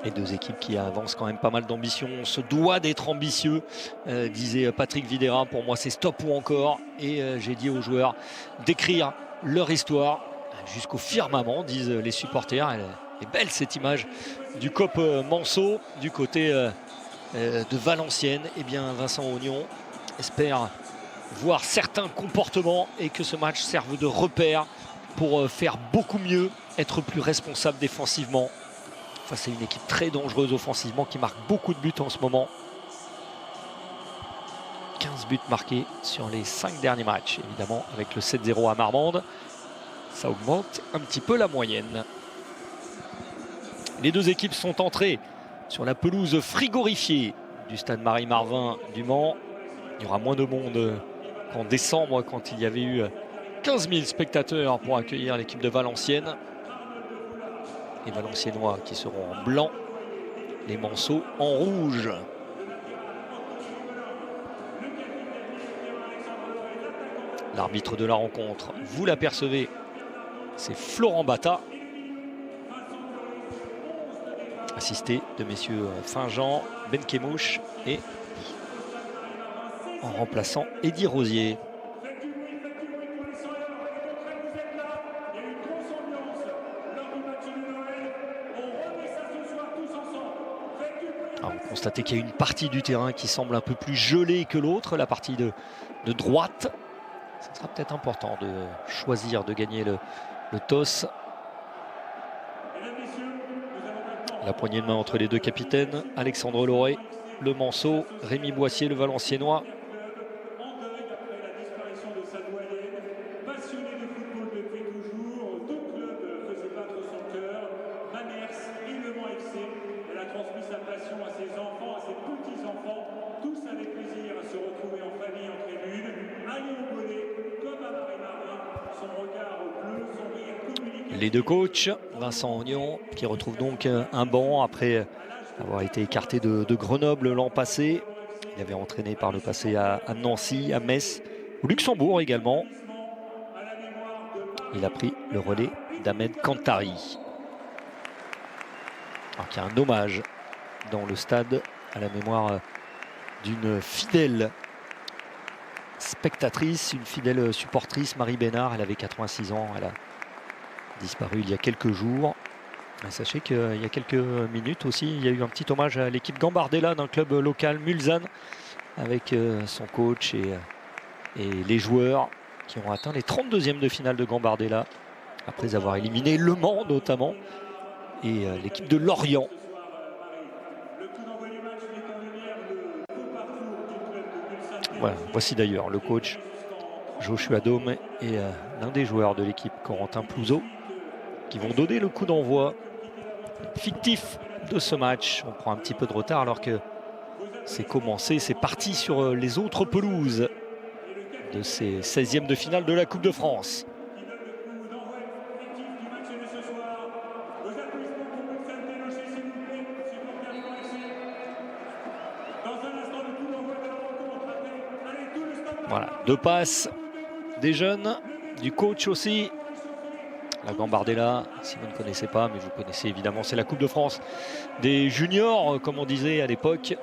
Et deux équipes qui avancent quand même pas mal d'ambition. On se doit d'être ambitieux, disait Patrick Videra. Pour moi, c'est stop ou encore. Et j'ai dit aux joueurs d'écrire leur histoire jusqu'au firmament, disent les supporters. Elle est belle cette image du COP Manceau du côté de Valenciennes. Eh bien, Vincent Ognon espère voir certains comportements et que ce match serve de repère pour faire beaucoup mieux, être plus responsable défensivement. Enfin, c'est une équipe très dangereuse offensivement qui marque beaucoup de buts en ce moment. 15 buts marqués sur les 5 derniers matchs. Évidemment, avec le 7-0 à Marmande, ça augmente un petit peu la moyenne. Les deux équipes sont entrées sur la pelouse frigorifiée du stade Marie-Marvin du Mans. Il y aura moins de monde qu'en décembre, quand il y avait eu 15 000 spectateurs pour accueillir l'équipe de Valenciennes. Les Valenciennois qui seront en blanc, les Manceaux en rouge. L'arbitre de la rencontre, vous l'apercevez, c'est Florent Bata, assisté de messieurs Finjean, Benkemouche et en remplaçant Eddy Rosier. Alors, vous constatez qu'il y a une partie du terrain qui semble un peu plus gelée que l'autre, la partie de droite. Ce sera peut-être important de choisir de gagner le toss. La poignée de main entre les deux capitaines, Alexandre Lauré, le Manceau, Rémi Boissier, le Valenciennois. Les deux coachs, Vincent Ognon qui retrouve donc un banc après avoir été écarté de Grenoble l'an passé. Il avait entraîné par le passé à Nancy, à Metz, au Luxembourg également. Il a pris le relais d'Ahmed Kantari. Alors qu'il y a un hommage dans le stade à la mémoire d'une fidèle spectatrice, une fidèle supportrice, Marie Bénard. Elle avait 86 ans, elle a disparu il y a quelques jours. Et sachez qu'il y a quelques minutes aussi, il y a eu un petit hommage à l'équipe Gambardella d'un club local, Mulsanne, avec son coach et les joueurs qui ont atteint les 32e de finale de Gambardella, après avoir éliminé Le Mans notamment, et l'équipe de Lorient. Voilà, voici d'ailleurs le coach Joshua Dome et l'un des joueurs de l'équipe, Corentin Plouzeau, qui vont donner le coup d'envoi fictif de ce match. On prend un petit peu de retard alors que c'est commencé, c'est parti sur les autres pelouses de ces 16e de finale de la Coupe de France. Voilà, deux passes des jeunes, du coach aussi. La Gambardella, si vous ne connaissez pas, mais vous connaissez évidemment, c'est la Coupe de France des juniors, comme on disait à l'époque.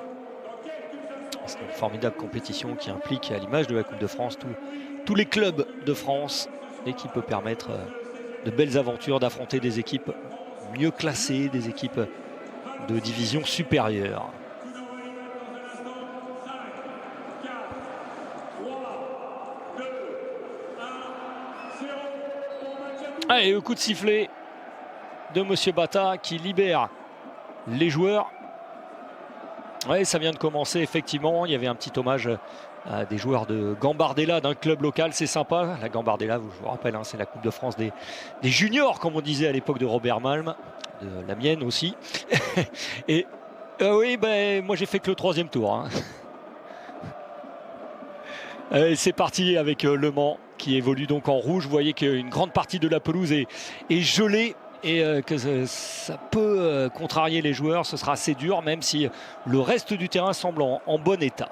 C'est une formidable compétition qui implique, à l'image de la Coupe de France, tous les clubs de France et qui peut permettre de belles aventures, d'affronter des équipes mieux classées, des équipes de division supérieure. Allez, le coup de sifflet de Monsieur Bata qui libère les joueurs. Oui, ça vient de commencer, effectivement. Il y avait un petit hommage à des joueurs de Gambardella, d'un club local. C'est sympa. La Gambardella, je vous rappelle, hein, c'est la Coupe de France des juniors, comme on disait à l'époque de Robert Malm, de la mienne aussi. Et oui, ben, moi j'ai fait que le 3e tour. Hein. C'est parti avec Le Mans qui évolue donc en rouge. Vous voyez qu'une grande partie de la pelouse est gelée. Et que ça peut contrarier les joueurs, ce sera assez dur, même si le reste du terrain semble en bon état.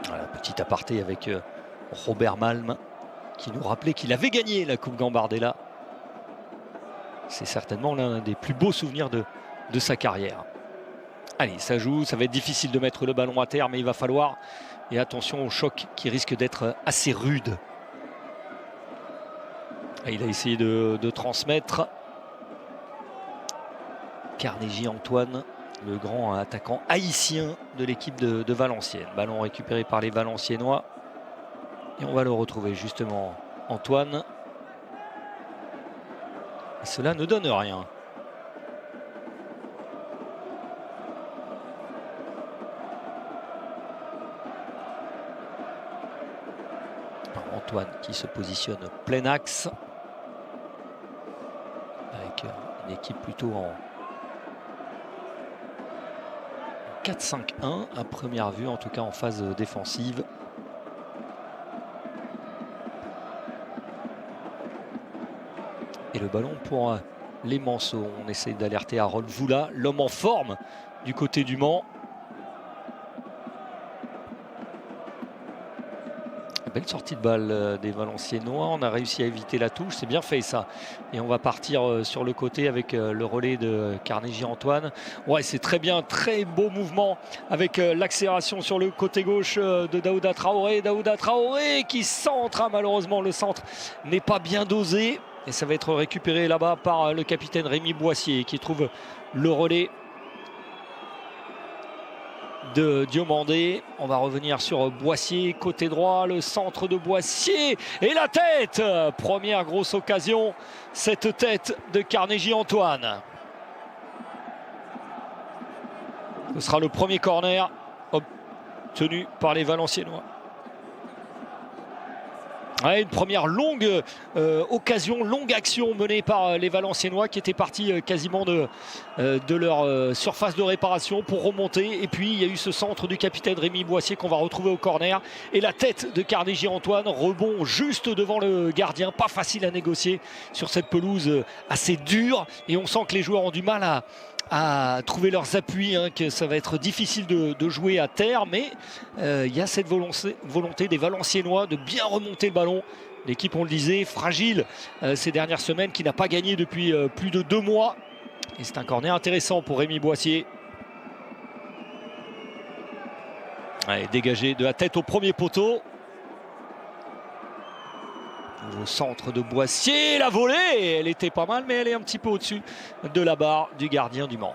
Voilà, petit aparté avec Robert Malm, qui nous rappelait qu'il avait gagné la Coupe Gambardella. C'est certainement l'un des plus beaux souvenirs de sa carrière. Allez, ça joue, ça va être difficile de mettre le ballon à terre, mais il va falloir. Et attention au choc qui risque d'être assez rude. Et il a essayé de transmettre. Carnegie Antoine, le grand attaquant haïtien de l'équipe de Valenciennes. Ballon récupéré par les Valenciennois. Et on va le retrouver justement, Antoine. Et cela ne donne rien. Antoine qui se positionne plein axe. Avec une équipe plutôt en 4-5-1 à première vue, en tout cas en phase défensive. Et le ballon pour les Manceaux. On essaie d'alerter Harold Voula, l'homme en forme du côté du Mans. Belle sortie de balle des Valenciennois. On a réussi à éviter la touche. C'est bien fait ça. Et on va partir sur le côté avec le relais de Carnegie Antoine. Ouais, c'est très bien. Très beau mouvement avec l'accélération sur le côté gauche de Daouda Traoré. Daouda Traoré qui centre. Malheureusement, le centre n'est pas bien dosé. Et ça va être récupéré là-bas par le capitaine Rémi Boissier qui trouve le relais de Diomandé. On va revenir sur Boissier, côté droit, le centre de Boissier et la tête. Première grosse occasion, cette tête de Carnegie Antoine. Ce sera le premier corner obtenu par les Valenciennois. Ouais, une première longue occasion, longue action menée par les Valenciennois qui étaient partis quasiment de leur surface de réparation pour remonter. Et puis il y a eu ce centre du capitaine Rémi Boissier qu'on va retrouver au corner. Et la tête de Carnegie Antoine, rebond juste devant le gardien. Pas facile à négocier sur cette pelouse assez dure. Et on sent que les joueurs ont du mal à trouver leurs appuis, que ça va être difficile de jouer à terre, mais il y a cette volonté des Valenciennois de bien remonter le ballon. L'équipe, on le disait, fragile ces dernières semaines, qui n'a pas gagné depuis plus de 2 mois. Et c'est un corner intéressant pour Rémi Boissier. Allez, dégagé de la tête au premier poteau. Au centre de Boissier, la volée, elle était pas mal, mais elle est un petit peu au-dessus de la barre du gardien du Mans.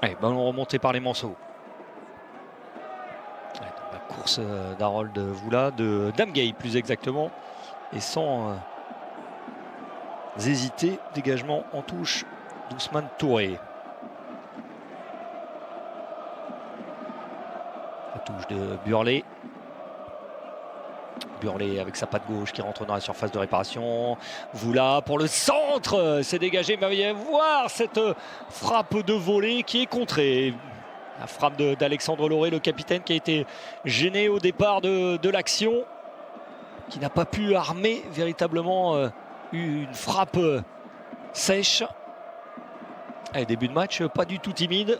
Allez, ballon remonté par les Manceaux. La course d'Harold Voula, de Damgay plus exactement. Et sans hésiter, dégagement en touche d'Ousmane Touré. La touche de Burley. Burley avec sa patte gauche qui rentre dans la surface de réparation. Voula pour le centre, c'est dégagé, mais vous allez voir cette frappe de volée qui est contrée. La frappe d'Alexandre Lauré, le capitaine, qui a été gêné au départ de l'action, qui n'a pas pu armer véritablement une frappe sèche. Allez, début de match pas du tout timide.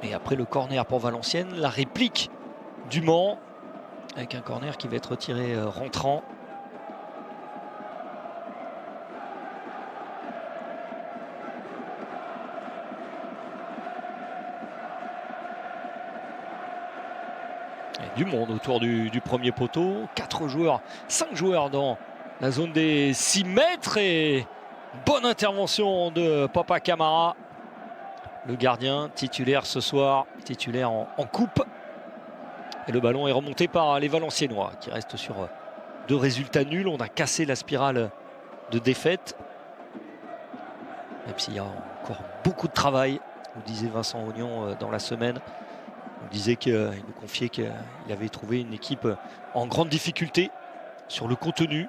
Et après le corner pour Valenciennes, la réplique du Mans, avec un corner qui va être tiré rentrant. Et du monde autour du premier poteau. 4 joueurs, 5 joueurs dans la zone des 6 mètres. Et bonne intervention de Papa Camara. Le gardien titulaire ce soir, titulaire en coupe. Et le ballon est remonté par les Valenciennois qui restent sur 2 résultats nuls. On a cassé la spirale de défaite. Même s'il y a encore beaucoup de travail, nous disait Vincent Ognon dans la semaine. Il disait qu'il nous confiait qu'il avait trouvé une équipe en grande difficulté sur le contenu,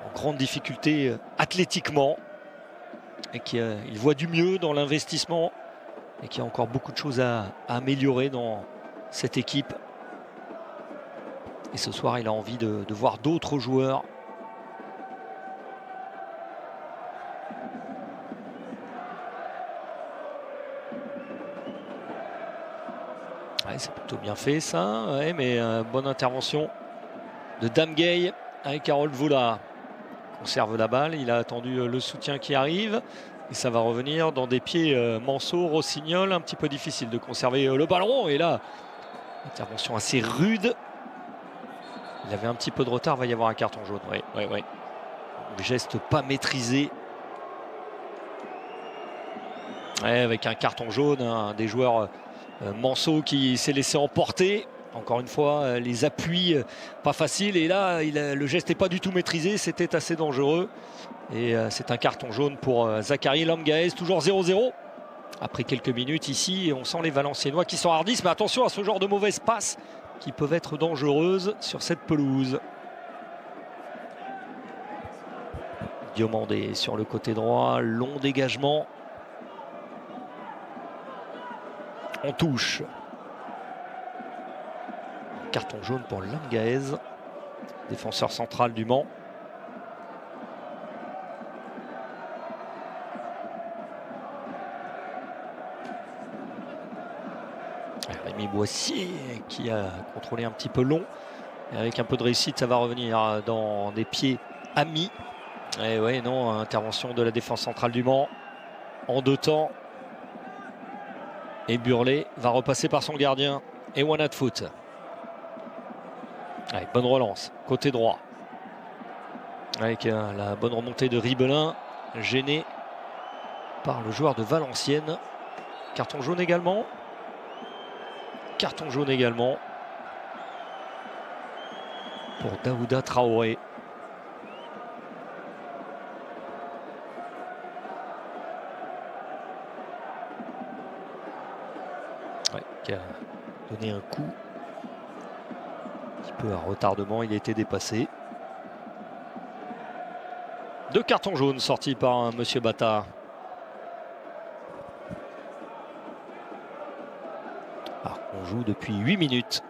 en grande difficulté athlétiquement. et qu'il voit du mieux dans l'investissement et qu'il y a encore beaucoup de choses à améliorer dans cette équipe. Et ce soir, il a envie de voir d'autres joueurs. Ouais, c'est plutôt bien fait ça, ouais, mais bonne intervention de Damgay avec Harold Voula. Conserve la balle, il a attendu le soutien qui arrive. Et ça va revenir dans des pieds Manso, Rossignol. Un petit peu difficile de conserver le ballon. Et là, intervention assez rude. Il avait un petit peu de retard, il va y avoir un carton jaune. Oui. Geste pas maîtrisé. Ouais, avec un carton jaune, un des joueurs Manso qui s'est laissé emporter. Encore une fois, les appuis pas faciles. Et là, le geste n'est pas du tout maîtrisé. C'était assez dangereux. Et c'est un carton jaune pour Zachary Lamgaez. Toujours 0-0. Après quelques minutes ici, on sent les Valenciennois qui s'enhardissent. Mais attention à ce genre de mauvaises passes qui peuvent être dangereuses sur cette pelouse. Diomandé sur le côté droit. Long dégagement. On touche. Carton jaune pour Lamgaez, défenseur central du Mans. Rémi Boissier qui a contrôlé un petit peu long. Et avec un peu de réussite, ça va revenir dans des pieds amis. Et ouais, non, intervention de la défense centrale du Mans en 2 temps. Et Burlet va repasser par son gardien. Et one at foot. Allez, bonne relance, côté droit. Avec la bonne remontée de Ribelin, gêné par le joueur de Valenciennes. Carton jaune également. Carton jaune également pour Daouda Traoré. Ouais, qui a donné un coup. Un peu à retardement, il a été dépassé. 2 cartons jaunes sortis par Monsieur Bata. Alors, on joue depuis 8 minutes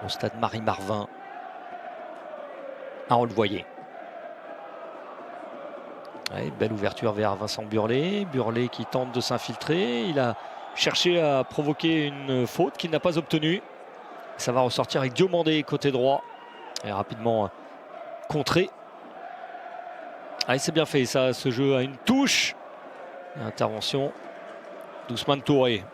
au stade Marie-Marvin. On le voyait. Ouais, belle ouverture vers Vincent Burlet. Burlet qui tente de s'infiltrer. Il a cherché à provoquer une faute qu'il n'a pas obtenue. Ça va ressortir avec Diomandé côté droit. Et rapidement contré. Allez, c'est bien fait ça, ce jeu a une touche. Et intervention d'Ousmane Touré.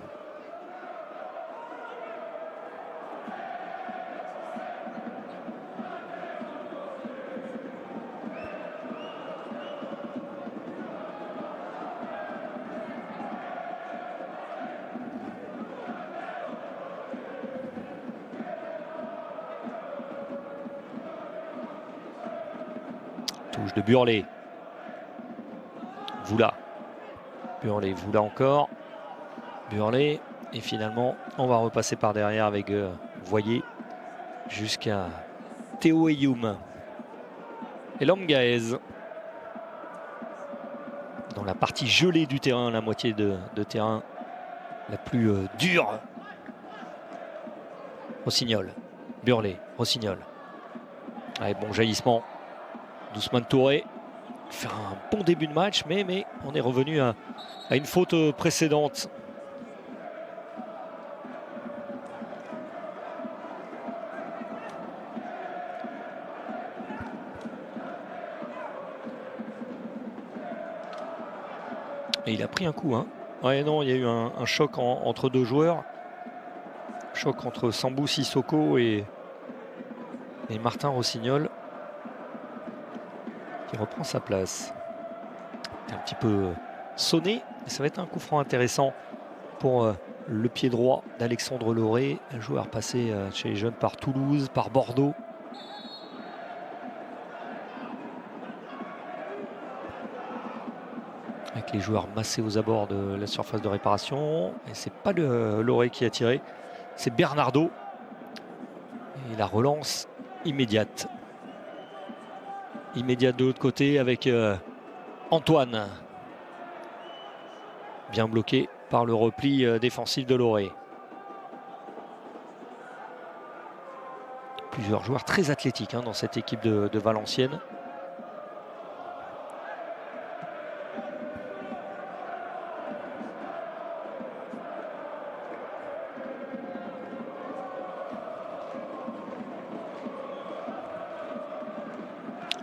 Touche de Burlet. Voula. Burlet, Voula encore. Burlet. Et finalement, on va repasser par derrière avec Voyer jusqu'à Théo Eyoum. Et Lamgaez dans la partie gelée du terrain, la moitié de terrain la plus dure. Rossignol. Burlet. Rossignol. Allez, bon jaillissement d'Ousmane Touré. Faire un bon début de match, mais on est revenu à une faute précédente. Et il a pris un coup, hein. Ouais, non, il y a eu un choc entre 2 joueurs. Choc entre Sambou Sissoko et Martin Rossignol, qui reprend sa place. Un petit peu sonné. Ça va être un coup franc intéressant pour le pied droit d'Alexandre Lauré, un joueur passé chez les jeunes par Toulouse, par Bordeaux. Avec les joueurs massés aux abords de la surface de réparation. Et c'est pas le Lauré qui a tiré, c'est Bernardo. Et la relance immédiate. Immédiate de l'autre côté avec Antoine. Bien bloqué par le repli défensif de Loré. Plusieurs joueurs très athlétiques dans cette équipe de Valenciennes.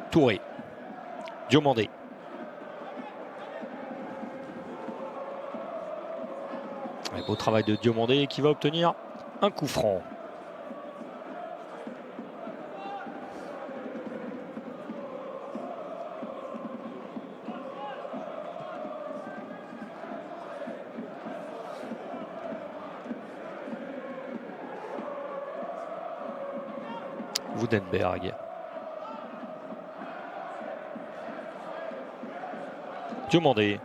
Touré. Diomandé. Beau travail de Diomandé qui va obtenir un coup franc. Woudenberg. Diomandé.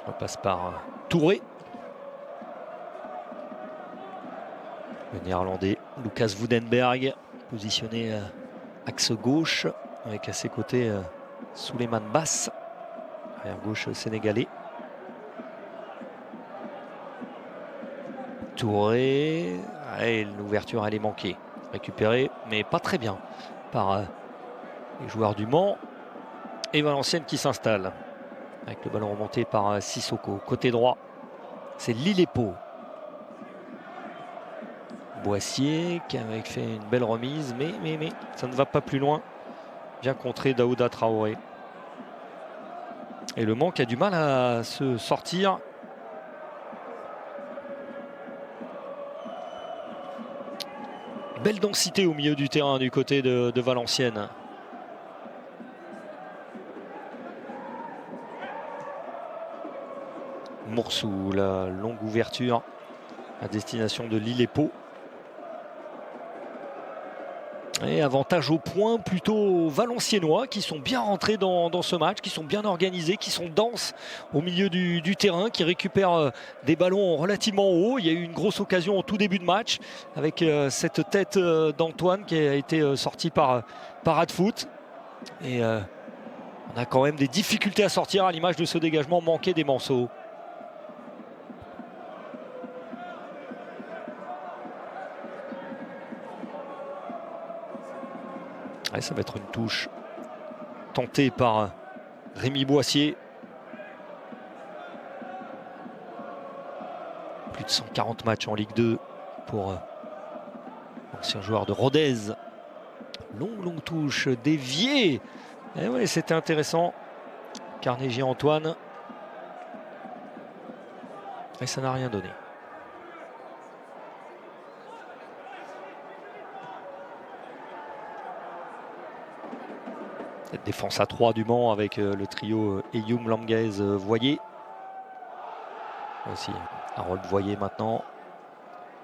On passe par Touré. Le néerlandais Lucas Woudenberg, positionné axe gauche, avec à ses côtés Souleymane Basse, arrière gauche sénégalais. Touré, l'ouverture elle est manquée. Récupérée, mais pas très bien par les joueurs du Mans. Et Valenciennes qui s'installe avec le ballon remonté par Sissoko. Côté droit, c'est Lillepo. Boissier qui avait fait une belle remise, mais ça ne va pas plus loin. Bien contré Daouda Traoré. Et le Mans qui a du mal à se sortir. Belle densité au milieu du terrain du côté de Valenciennes. Moursou, la longue ouverture à destination de Lillepo. Et avantage au point plutôt valenciennois qui sont bien rentrés dans ce match, qui sont bien organisés, qui sont denses au milieu du terrain, qui récupèrent des ballons relativement hauts. Il y a eu une grosse occasion au tout début de match avec cette tête d'Antoine qui a été sortie par Adfoot. Et on a quand même des difficultés à sortir à l'image de ce dégagement manqué des Manceaux. Ouais, ça va être une touche tentée par Rémi Boissier. Plus de 140 matchs en Ligue 2 pour l'ancien joueur de Rodez. Longue touche déviée. Et ouais, c'était intéressant. Carnegie Antoine. Et ça n'a rien donné. Cette défense à 3 du Mans avec le trio Eyoum, Languez, Voyer. Aussi Harold Voyer maintenant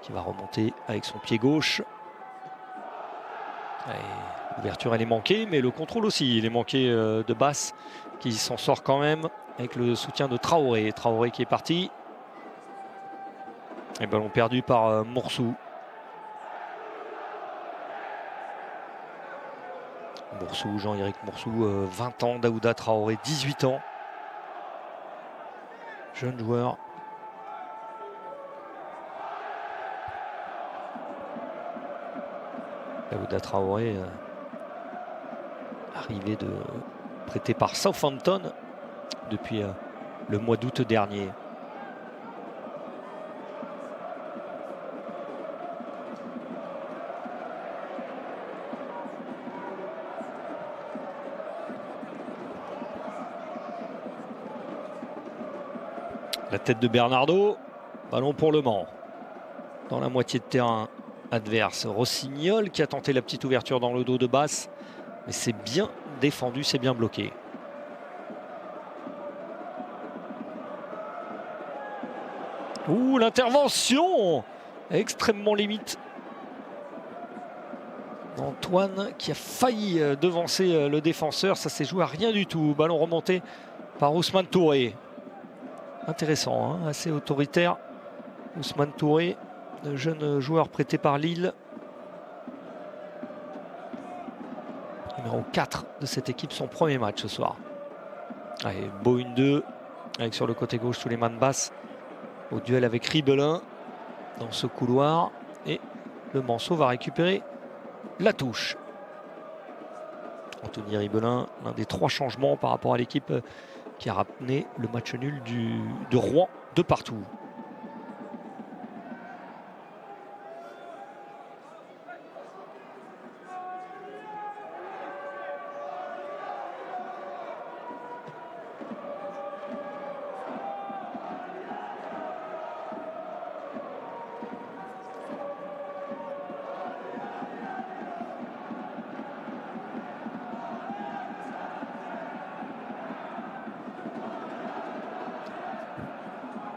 qui va remonter avec son pied gauche. L'ouverture elle est manquée, mais le contrôle aussi il est manqué de Basse qui s'en sort quand même avec le soutien de Traoré. Traoré qui est parti. Et ballon perdu par Moursou. Moursou, Jean-Éric Moursou, 20 ans, Daouda Traoré, 18 ans. Jeune joueur. Daouda Traoré, arrivé prêté par Southampton depuis le mois d'août dernier. La tête de Bernardo, ballon pour Le Mans. Dans la moitié de terrain adverse, Rossignol qui a tenté la petite ouverture dans le dos de Basse. Mais c'est bien défendu, c'est bien bloqué. Ouh, l'intervention extrêmement limite. Antoine qui a failli devancer le défenseur. Ça s'est joué à rien du tout. Ballon remonté par Ousmane Touré. Intéressant, assez autoritaire. Ousmane Touré, le jeune joueur prêté par Lille. Numéro 4 de cette équipe, son premier match ce soir. Allez, Beau 1-2 avec sur le côté gauche Souleymane Basse au duel avec Ribelin dans ce couloir. Et le Manceau va récupérer la touche. Anthony Ribelin, l'un des 3 changements par rapport à l'équipe qui a ramené le match nul de Rouen de partout.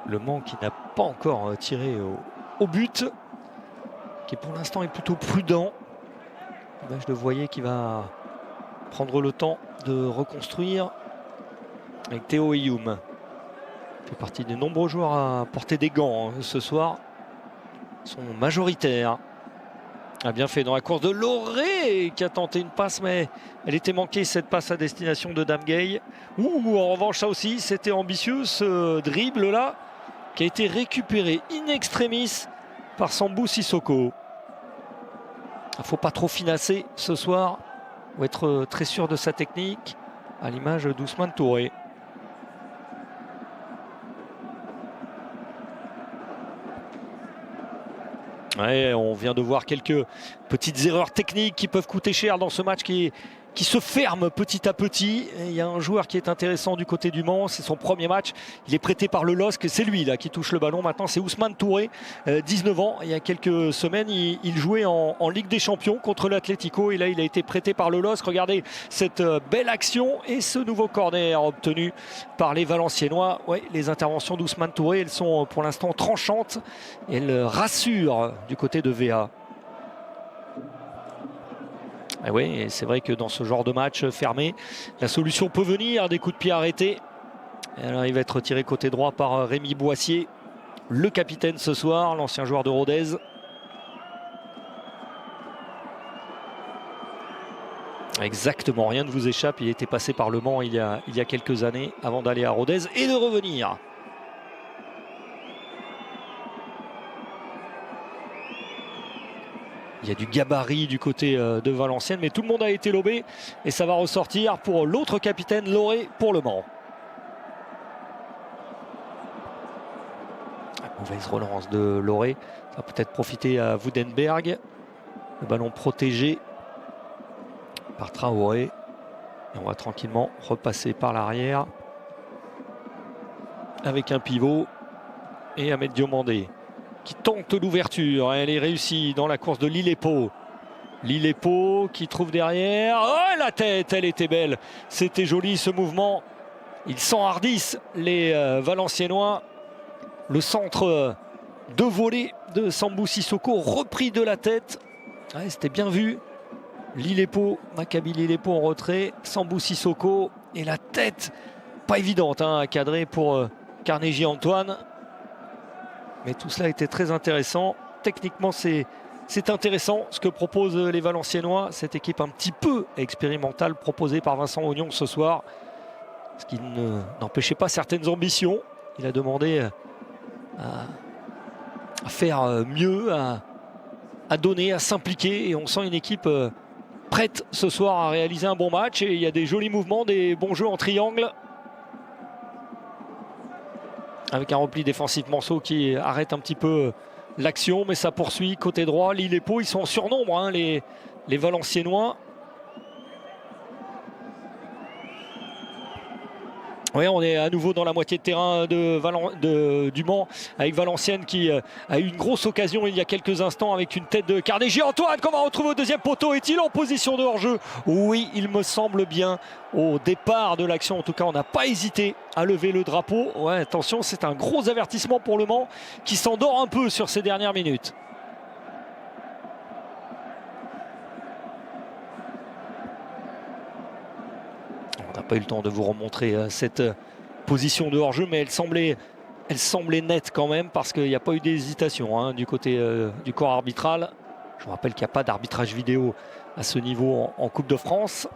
Le Mans qui n'a pas encore tiré au but, qui pour l'instant est plutôt prudent. Je le voyais qui va prendre le temps de reconstruire avec Théo Eyoum. Il fait partie des nombreux joueurs à porter des gants ce soir. Ils sont majoritaires. A bien fait dans la course de Loré qui a tenté une passe, mais elle était manquée, cette passe à destination de Damgay. En revanche, ça aussi, c'était ambitieux ce dribble là, qui a été récupéré in extremis par Sambou Sissoko. Il ne faut pas trop finasser ce soir, ou être très sûr de sa technique, à l'image d'Ousmane Touré. Ouais, on vient de voir quelques petites erreurs techniques qui peuvent coûter cher dans ce match qui se ferme petit à petit. Et il y a un joueur qui est intéressant du côté du Mans, c'est son premier match. Il est prêté par le LOSC, c'est lui là qui touche le ballon. Maintenant, c'est Ousmane Touré, 19 ans. Il y a quelques semaines, il jouait en Ligue des Champions contre l'Atlético. Et là, il a été prêté par le LOSC. Regardez cette belle action et ce nouveau corner obtenu par les Valenciennois. Ouais, les interventions d'Ousmane Touré, elles sont pour l'instant tranchantes. Et elles rassurent du côté de VA. Et oui, c'est vrai que dans ce genre de match fermé, la solution peut venir, des coups de pied arrêtés. Et alors, il va être tiré côté droit par Rémi Boissier, le capitaine ce soir, l'ancien joueur de Rodez. Exactement, rien ne vous échappe, il était passé par Le Mans il y a quelques années avant d'aller à Rodez et de revenir. Il y a du gabarit du côté de Valenciennes, mais tout le monde a été lobé et ça va ressortir pour l'autre capitaine, Loré, pour Le Mans. Mauvaise relance de Loré, ça va peut-être profiter à Woudenberg. Le ballon protégé par Traoré. Et on va tranquillement repasser par l'arrière avec un pivot et Ahmed Diomandé qui tente l'ouverture. Elle est réussie dans la course de Lillepo. Lillepo qui trouve derrière. Oh, la tête, elle était belle. C'était joli ce mouvement. Ils s'enhardissent, les Valenciennois. Le centre de volée de Sambou Sissoko, repris de la tête. Ouais, c'était bien vu. Lillepo, Maccabi Lillepo en retrait. Sambou Sissoko et la tête, pas évidente à cadrer pour Carnegie Antoine. Mais tout cela était très intéressant. Techniquement, c'est intéressant ce que proposent les Valenciennois. Cette équipe un petit peu expérimentale proposée par Vincent Ognon ce soir. Ce qui n'empêchait pas certaines ambitions. Il a demandé à faire mieux, à donner, à s'impliquer. Et on sent une équipe prête ce soir à réaliser un bon match. Et il y a des jolis mouvements, des bons jeux en triangle. Avec un repli défensif Manceau qui arrête un petit peu l'action, mais ça poursuit côté droit. Lillepo, ils sont en surnombre, les Valenciennois. Oui, on est à nouveau dans la moitié de terrain du Mans avec Valenciennes qui a eu une grosse occasion il y a quelques instants avec une tête de Carnegie Antoine qu'on va retrouver au deuxième poteau. Est-il en position de hors-jeu? Oui, il me semble bien. Au départ de l'action, en tout cas, on n'a pas hésité à lever le drapeau. Ouais, attention, c'est un gros avertissement pour Le Mans qui s'endort un peu sur ces dernières minutes. On n'a pas eu le temps de vous remontrer cette position de hors-jeu, mais elle semblait nette quand même parce qu'il n'y a pas eu d'hésitation du côté du corps arbitral. Je vous rappelle qu'il n'y a pas d'arbitrage vidéo à ce niveau en Coupe de France.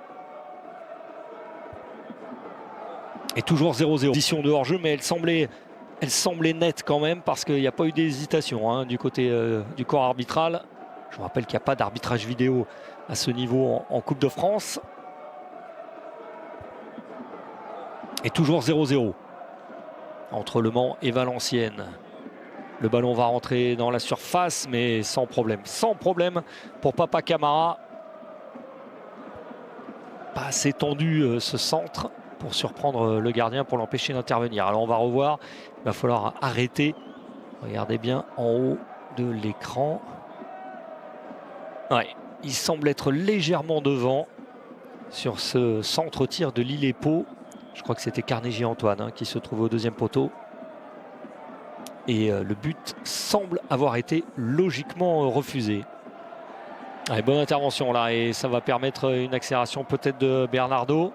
Et toujours 0-0. Position de hors-jeu, mais elle semblait nette quand même parce qu'il n'y a pas eu d'hésitation hein, du côté du corps arbitral. Je vous rappelle qu'il n'y a pas d'arbitrage vidéo à ce niveau en Coupe de France. Et toujours 0-0 entre Le Mans et Valenciennes. Le ballon va rentrer dans la surface, mais sans problème. Sans problème pour Papa Camara. Pas assez tendu ce centre pour surprendre le gardien, pour l'empêcher d'intervenir. Alors on va revoir. Il va falloir arrêter. Regardez bien en haut de l'écran. Ouais, il semble être légèrement devant sur ce centre-tir de Lille-et-Pau. Je crois que c'était Carnegie Antoine hein, qui se trouve au deuxième poteau. Et le but semble avoir été logiquement refusé. Allez, bonne intervention là et ça va permettre une accélération peut-être de Bernardo.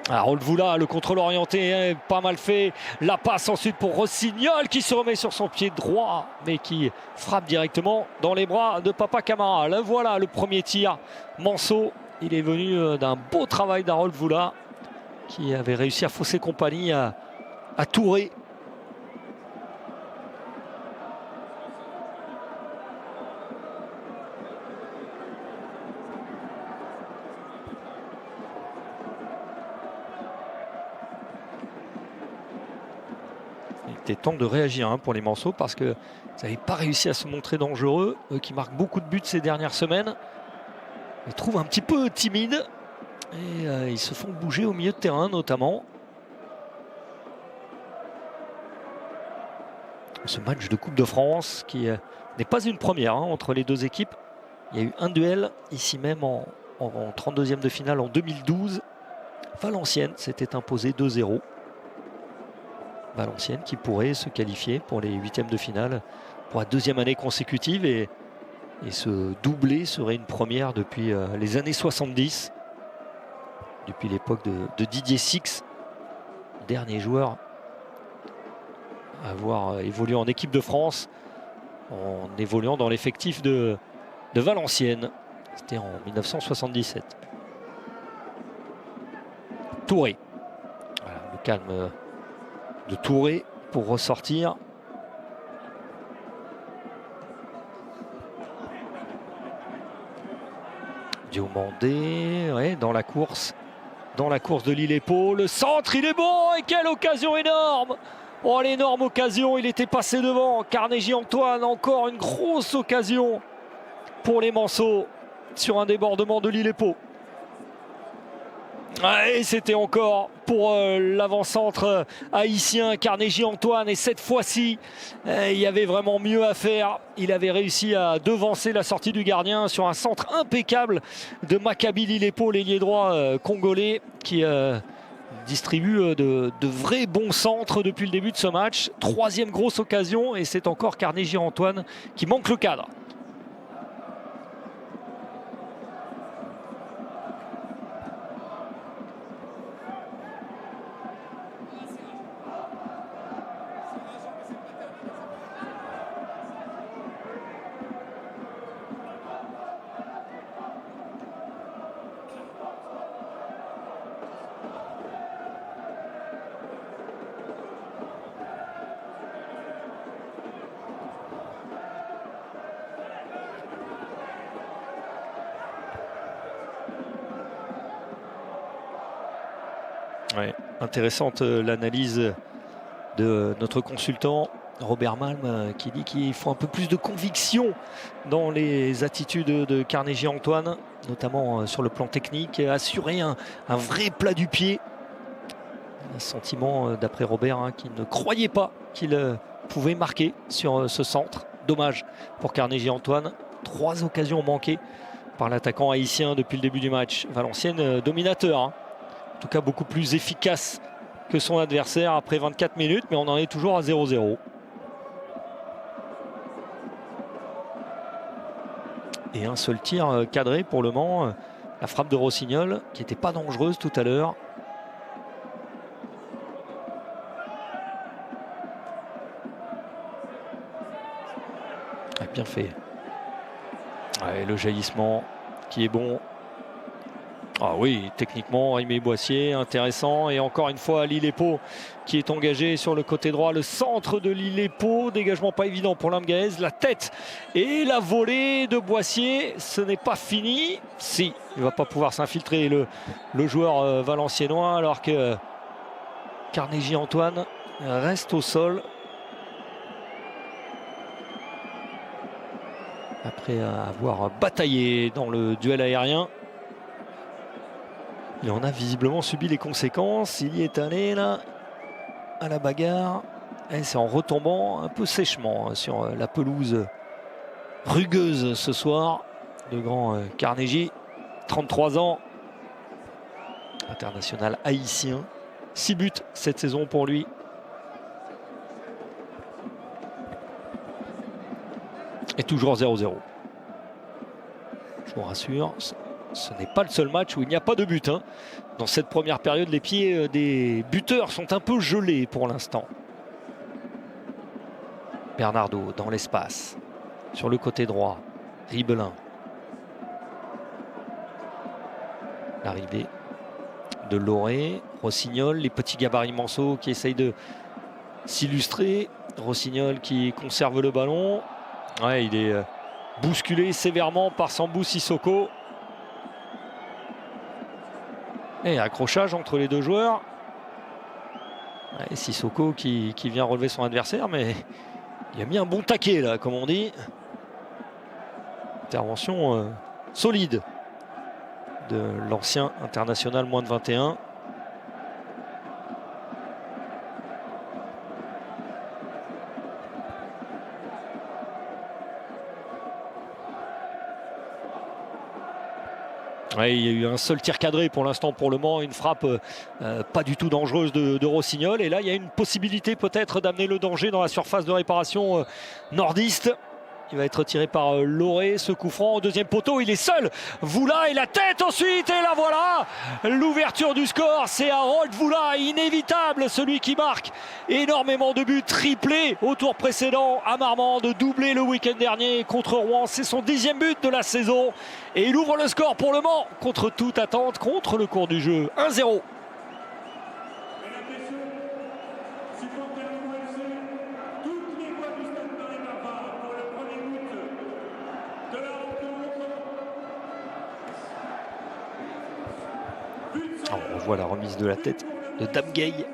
Rolvoula, le contrôle orienté, hein, pas mal fait. La passe ensuite pour Rossignol qui se remet sur son pied droit mais qui frappe directement dans les bras de Papa Camara. Le voilà, le premier tir. Manceau, il est venu d'un beau travail d'Arolvoula qui avait réussi à fausser compagnie à Touré. Il était temps de réagir hein, pour les Manceaux parce que ils n'avaient pas réussi à se montrer dangereux. Eux qui marquent beaucoup de buts ces dernières semaines. Ils trouvent un petit peu timides et ils se font bouger au milieu de terrain notamment. Ce match de Coupe de France qui n'est pas une première hein, entre les deux équipes. Il y a eu un duel ici même en 32e de finale en 2012. Valenciennes s'était imposé 2-0. Valenciennes qui pourrait se qualifier pour les 8e de finale pour la deuxième année consécutive et ce doublé serait une première depuis les années 70, depuis l'époque de Didier Six, dernier joueur à avoir évolué en équipe de France en évoluant dans l'effectif de Valenciennes. C'était en 1977. Touré. Voilà, le calme de Touré pour ressortir. Diomandé, ouais, dans la course de Lille-et-Pau. Le centre, il est bon et quelle occasion énorme! Oh, l'énorme occasion, il était passé devant. Carnegie Antoine, encore une grosse occasion pour les Manceaux sur un débordement de Lille-et-Pau. Et c'était encore pour l'avant-centre haïtien Carnegie Antoine et cette fois-ci il y avait vraiment mieux à faire. Il avait réussi à devancer la sortie du gardien sur un centre impeccable de Maccabi Lille-et-Pau, l'ailier droit congolais qui distribue de vrais bons centres depuis le début de ce match. Troisième grosse occasion et c'est encore Carnegie Antoine qui manque le cadre. Ouais, intéressante l'analyse de notre consultant Robert Malm qui dit qu'il faut un peu plus de conviction dans les attitudes de Carnegie Antoine, notamment sur le plan technique, assurer un vrai plat du pied. Un sentiment d'après Robert hein, qu'il ne croyait pas qu'il pouvait marquer sur ce centre. Dommage pour Carnegie Antoine. 3 occasions manquées par l'attaquant haïtien depuis le début du match. Valenciennes dominateur. Hein. En tout cas beaucoup plus efficace que son adversaire après 24 minutes, mais on en est toujours à 0-0. Et un seul tir cadré pour Le Mans, la frappe de Rossignol, qui n'était pas dangereuse tout à l'heure. Bien fait. Ouais, le jaillissement qui est bon. Ah oui, techniquement, Rémi Boissier, intéressant. Et encore une fois, Lille-et-Pau qui est engagé sur le côté droit. Le centre de Lille-et-Pau, dégagement pas évident pour Lamgaez. La tête et la volée de Boissier, ce n'est pas fini. Si, il ne va pas pouvoir s'infiltrer le joueur valenciennois, alors que Carnegie Antoine reste au sol. Après avoir bataillé dans le duel aérien. Il en a visiblement subi les conséquences. Il y est allé là, à la bagarre. Et c'est en retombant un peu sèchement sur la pelouse rugueuse ce soir. Le grand Carnegie, 33 ans, international haïtien. 6 buts cette saison pour lui. Et toujours 0-0. Je vous rassure, ce n'est pas le seul match où il n'y a pas de but. Dans cette première période, les pieds des buteurs sont un peu gelés pour l'instant. Bernardo dans l'espace. Sur le côté droit, Ribelin. L'arrivée de Loré, Rossignol, les petits gabarits Manceau qui essayent de s'illustrer. Rossignol qui conserve le ballon. Ouais, il est bousculé sévèrement par Sambou Sissoko. Et accrochage entre les deux joueurs. Ouais, Sissoko qui vient relever son adversaire, mais il a mis un bon taquet là, comme on dit. Intervention solide de l'ancien international moins de 21. Ouais, il y a eu un seul tir cadré pour l'instant pour le Mans, une frappe pas du tout dangereuse de Rossignol. Et là, il y a une possibilité peut-être d'amener le danger dans la surface de réparation nordiste. Il va être tiré par Loré, ce coup franc au deuxième poteau, il est seul. Voula et la tête ensuite, et la voilà. L'ouverture du score, c'est Harold Voula, inévitable, celui qui marque énormément de buts, triplé au tour précédent à Marmande, doublé le week-end dernier contre Rouen. C'est son 10e but de la saison et il ouvre le score pour le Mans contre toute attente, contre le cours du jeu. 1-0. On voit la remise de la tête de Damgay.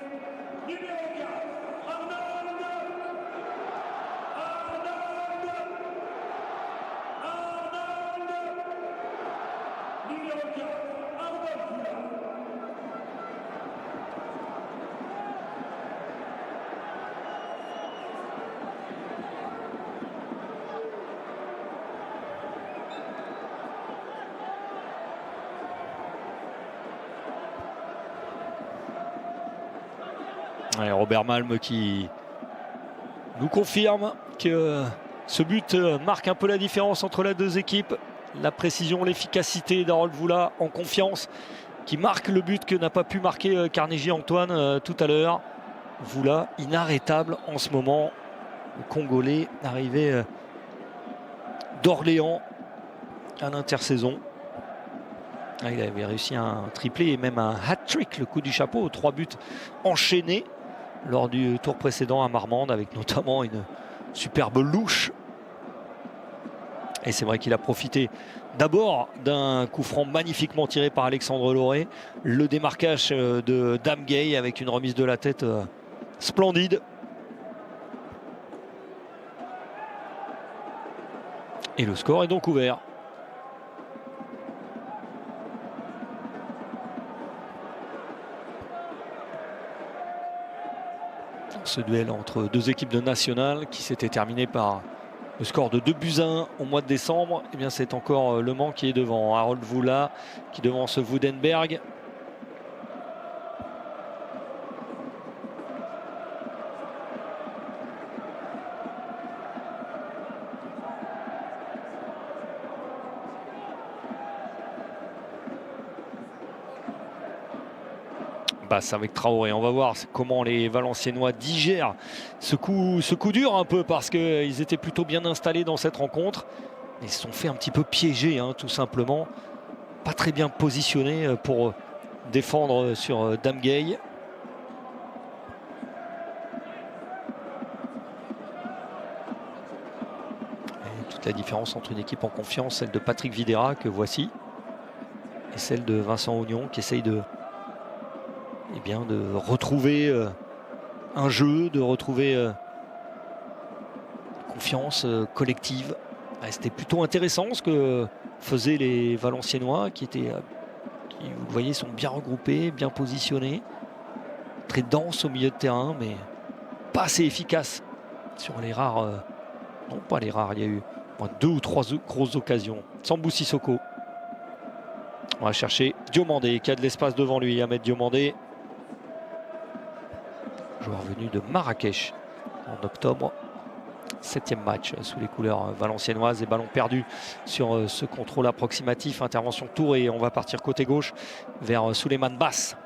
Ouais, Robert Malm qui nous confirme que ce but marque un peu la différence entre les deux équipes. La précision, l'efficacité d'Harold Voula en confiance qui marque le but que n'a pas pu marquer Carnegie Antoine tout à l'heure. Voula inarrêtable en ce moment. Le Congolais arrivé d'Orléans à l'intersaison. Il avait réussi un triplé et même un hat-trick, le coup du chapeau, 3 buts enchaînés lors du tour précédent à Marmande, avec notamment une superbe louche. Et c'est vrai qu'il a profité d'abord d'un coup franc magnifiquement tiré par Alexandre Loré, le démarquage de Damgay avec une remise de la tête splendide. Et le score est donc ouvert. Ce duel entre deux équipes de nationales qui s'était terminé par le score de 2-1 au mois de décembre. Et bien c'est encore Le Mans qui est devant. Harold Voula qui devance Woudenberg. Avec Traoré, on va voir comment les Valenciennois digèrent ce coup dur un peu, parce qu'ils étaient plutôt bien installés dans cette rencontre. Ils se sont fait un petit peu piéger tout simplement. Pas pas très bien positionné pour défendre sur Dame Gay. Et toute la différence entre une équipe en confiance, celle de Patrick Vieira que voici, et celle de Vincent Ognon qui essaye de, de retrouver un jeu, de retrouver confiance collective. C'était plutôt intéressant ce que faisaient les Valenciennois qui, vous le voyez, sont bien regroupés, bien positionnés, très denses au milieu de terrain, mais pas assez efficaces sur les rares, non pas les rares, il y a eu 2 ou 3 grosses occasions. Sambou Sissoko. On va chercher Diomandé qui a de l'espace devant lui. Ahmed Diomandé, joueur venu de Marrakech en octobre. 7e match sous les couleurs valenciennoises et ballon perdu sur ce contrôle approximatif. Intervention tour et on va partir côté gauche vers Souleymane Basse.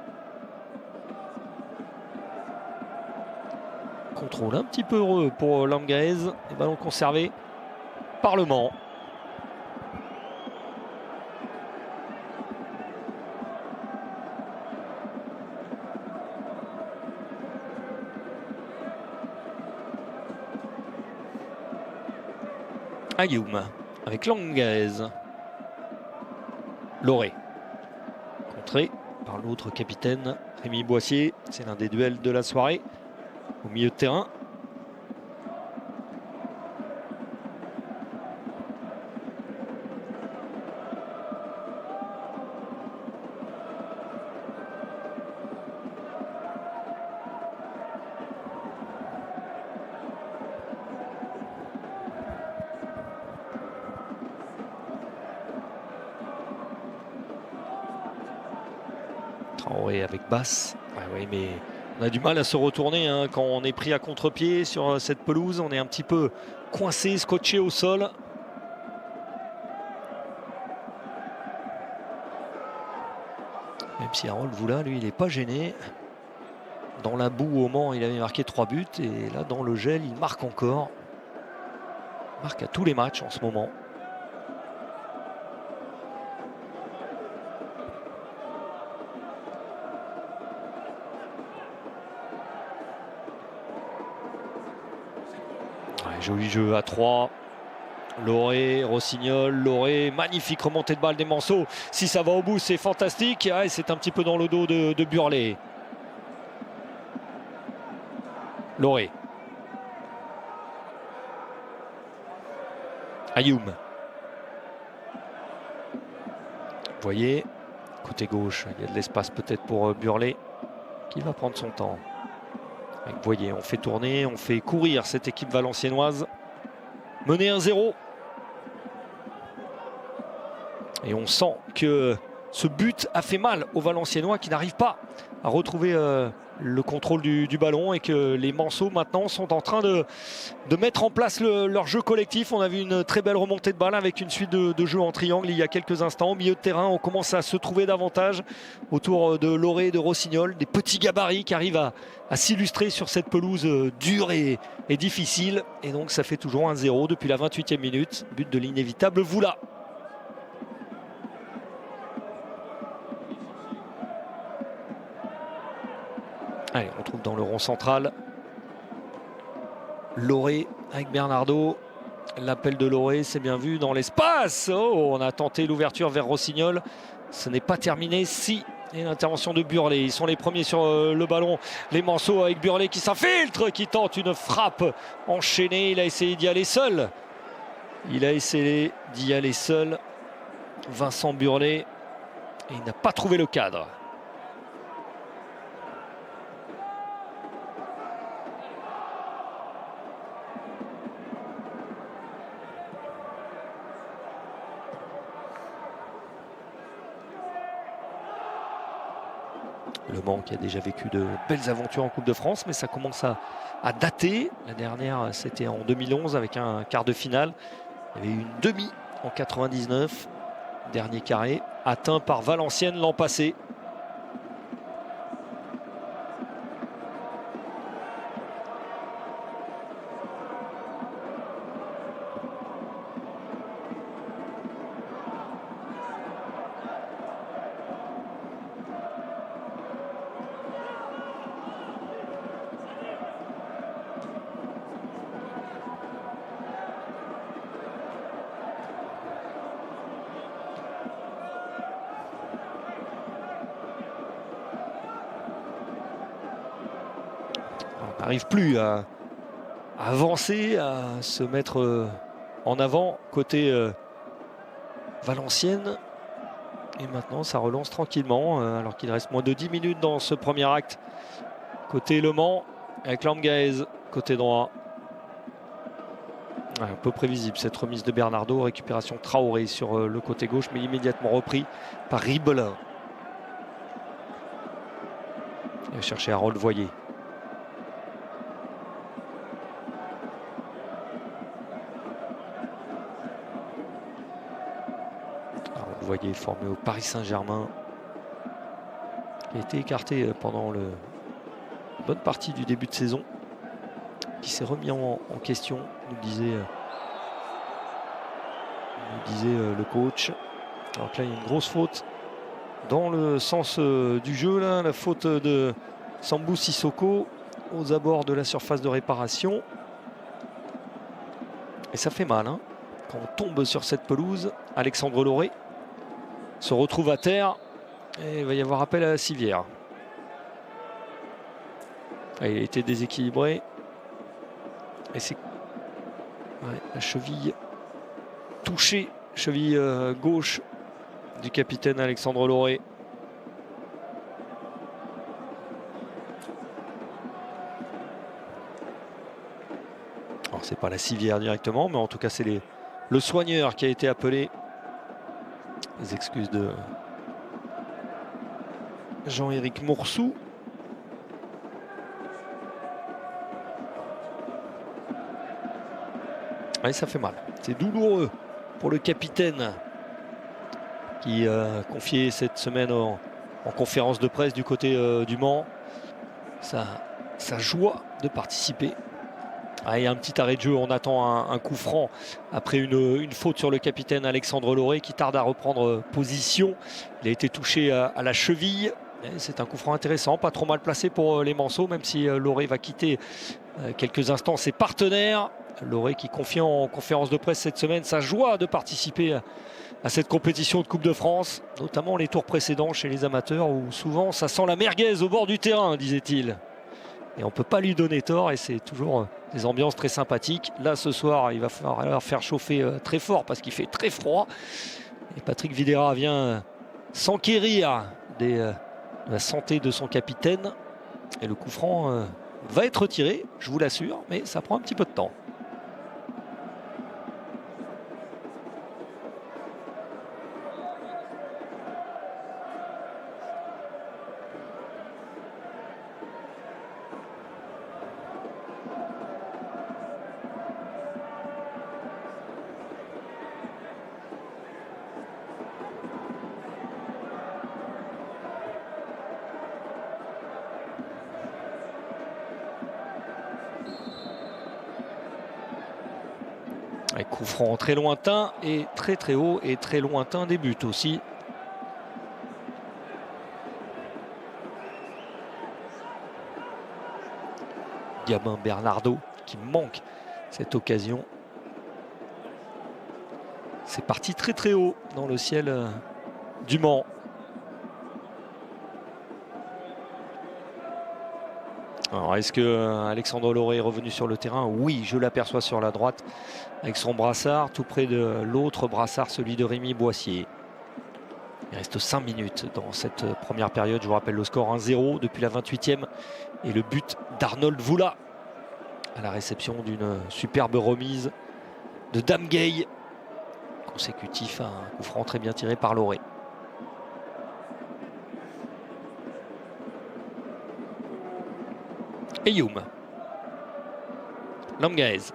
Contrôle un petit peu heureux pour Langaez. Et ballon conservé par Le Mans. Ayoum avec Langaez. Loré. Contré par l'autre capitaine, Rémi Boissier. C'est l'un des duels de la soirée. Au milieu de terrain. Traoré avec Basse. Oui, mais on a du mal à se retourner hein, quand on est pris à contre-pied sur cette pelouse. On est un petit peu coincé, scotché au sol. Même si Harold Voula, lui, il n'est pas gêné. Dans la boue au Mans, il avait marqué 3 buts. Et là, dans le gel, il marque encore. Il marque à tous les matchs en ce moment. Joli jeu à 3. Loré, Rossignol, Loré, magnifique remontée de balle des Manceaux. Si ça va au bout, c'est fantastique. Ah, c'est un petit peu dans le dos de Burlet. Loré. Ayoum. Vous voyez, côté gauche, il y a de l'espace peut-être pour Burlet qui va prendre son temps. Vous voyez, on fait tourner, on fait courir cette équipe valenciennoise. Menée 1-0. Et on sent que ce but a fait mal aux Valenciennois qui n'arrivent pas à retrouver le contrôle du ballon et que les Manceaux maintenant sont en train de mettre en place leur jeu collectif. On a vu une très belle remontée de balle avec une suite de jeux en triangle il y a quelques instants. Au milieu de terrain, on commence à se trouver davantage autour de Loré et de Rossignol. Des petits gabarits qui arrivent à s'illustrer sur cette pelouse dure et difficile. Et donc ça fait toujours 1-0 depuis la 28e minute. But de l'inévitable Voula. Allez, on trouve dans le rond central Loré avec Bernardo. L'appel de Loré, c'est bien vu dans l'espace. Oh, on a tenté l'ouverture vers Rossignol. Ce n'est pas terminé. Si. Et l'intervention de Burlet. Ils sont les premiers sur le ballon. Les Manceaux avec Burlet qui s'infiltre, qui tente une frappe enchaînée. Il a essayé d'y aller seul. Vincent Burlet. Et il n'a pas trouvé le cadre. Le Mans qui a déjà vécu de belles aventures en Coupe de France, mais ça commence à dater. La dernière, c'était en 2011 avec un quart de finale. Il y avait eu une demi en 99. Dernier carré, atteint par Valenciennes l'an passé. n'arrive plus à avancer, à se mettre en avant côté Valenciennes. Et maintenant ça relance tranquillement alors qu'il reste moins de 10 minutes dans ce premier acte côté Le Mans avec Lamgaez côté droit. Un peu prévisible cette remise de Bernardo, récupération Traoré sur le côté gauche mais immédiatement repris par Ribelin. Il va chercher Harold Voyer. Harold Voyer formé au Paris Saint-Germain, qui a été écarté pendant une bonne partie du début de saison, qui s'est remis en question, nous disait le coach. Alors que là il y a une grosse faute dans le sens du jeu, là, la faute de Sambou Sissoko aux abords de la surface de réparation. Et ça fait mal hein, quand on tombe sur cette pelouse. Alexandre Lauré se retrouve à terre et il va y avoir appel à la civière. Il a été déséquilibré. Et c'est la cheville touchée, cheville gauche du capitaine Alexandre Lauré. Alors c'est pas la civière directement, mais en tout cas c'est le soigneur qui a été appelé. Les excuses de Jean-Éric Moursou. Ouais, ça fait mal, c'est douloureux pour le capitaine qui confiait cette semaine en conférence de presse du côté du Mans sa joie de participer. Il y a un petit arrêt de jeu, on attend un coup franc après une faute sur le capitaine Alexandre Lauré qui tarde à reprendre position. Il a été touché à la cheville. C'est un coup franc intéressant, pas trop mal placé pour les Manceaux, même si Lauré va quitter quelques instants ses partenaires. Lauré qui confie en conférence de presse cette semaine sa joie de participer à cette compétition de Coupe de France, notamment les tours précédents chez les amateurs où souvent ça sent la merguez au bord du terrain, disait-il. Et on ne peut pas lui donner tort et c'est toujours des ambiances très sympathiques. Là ce soir il va falloir faire chauffer très fort parce qu'il fait très froid. Et Patrick Vieira vient s'enquérir de la santé de son capitaine. Et le coup franc va être tiré, je vous l'assure, mais ça prend un petit peu de temps. Coup franc très lointain et très haut et très lointain des buts aussi. Gabin Bernardo qui manque cette occasion. C'est parti très haut dans le ciel du Mans. Alors est-ce que Alexandre Lauré est revenu sur le terrain? Oui, je l'aperçois sur la droite avec son brassard tout près de l'autre brassard, celui de Rémi Boissier. Il reste 5 minutes dans cette première période. Je vous rappelle le score 1-0 depuis la 28e et le but d'Arnold Voula à la réception d'une superbe remise de Dame Gay, consécutif à un coup franc très bien tiré par Lauré. Eyoum. Lamgaez.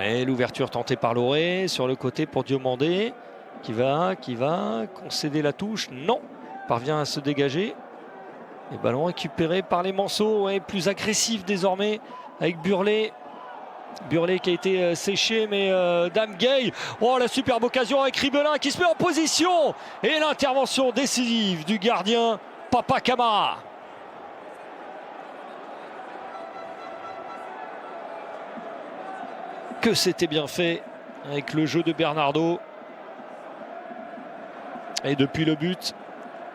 Et l'ouverture tentée par Lauré sur le côté pour Diomandé qui va concéder la touche. Non, parvient à se dégager. Et ballon récupéré par les Manceaux, plus agressif désormais avec Burlet. Burlet qui a été séché, mais Dame Gay. Oh, la superbe occasion avec Ribelin qui se met en position. Et l'intervention décisive du gardien Papa Camara. Que c'était bien fait avec le jeu de Bernardo. Et depuis le but,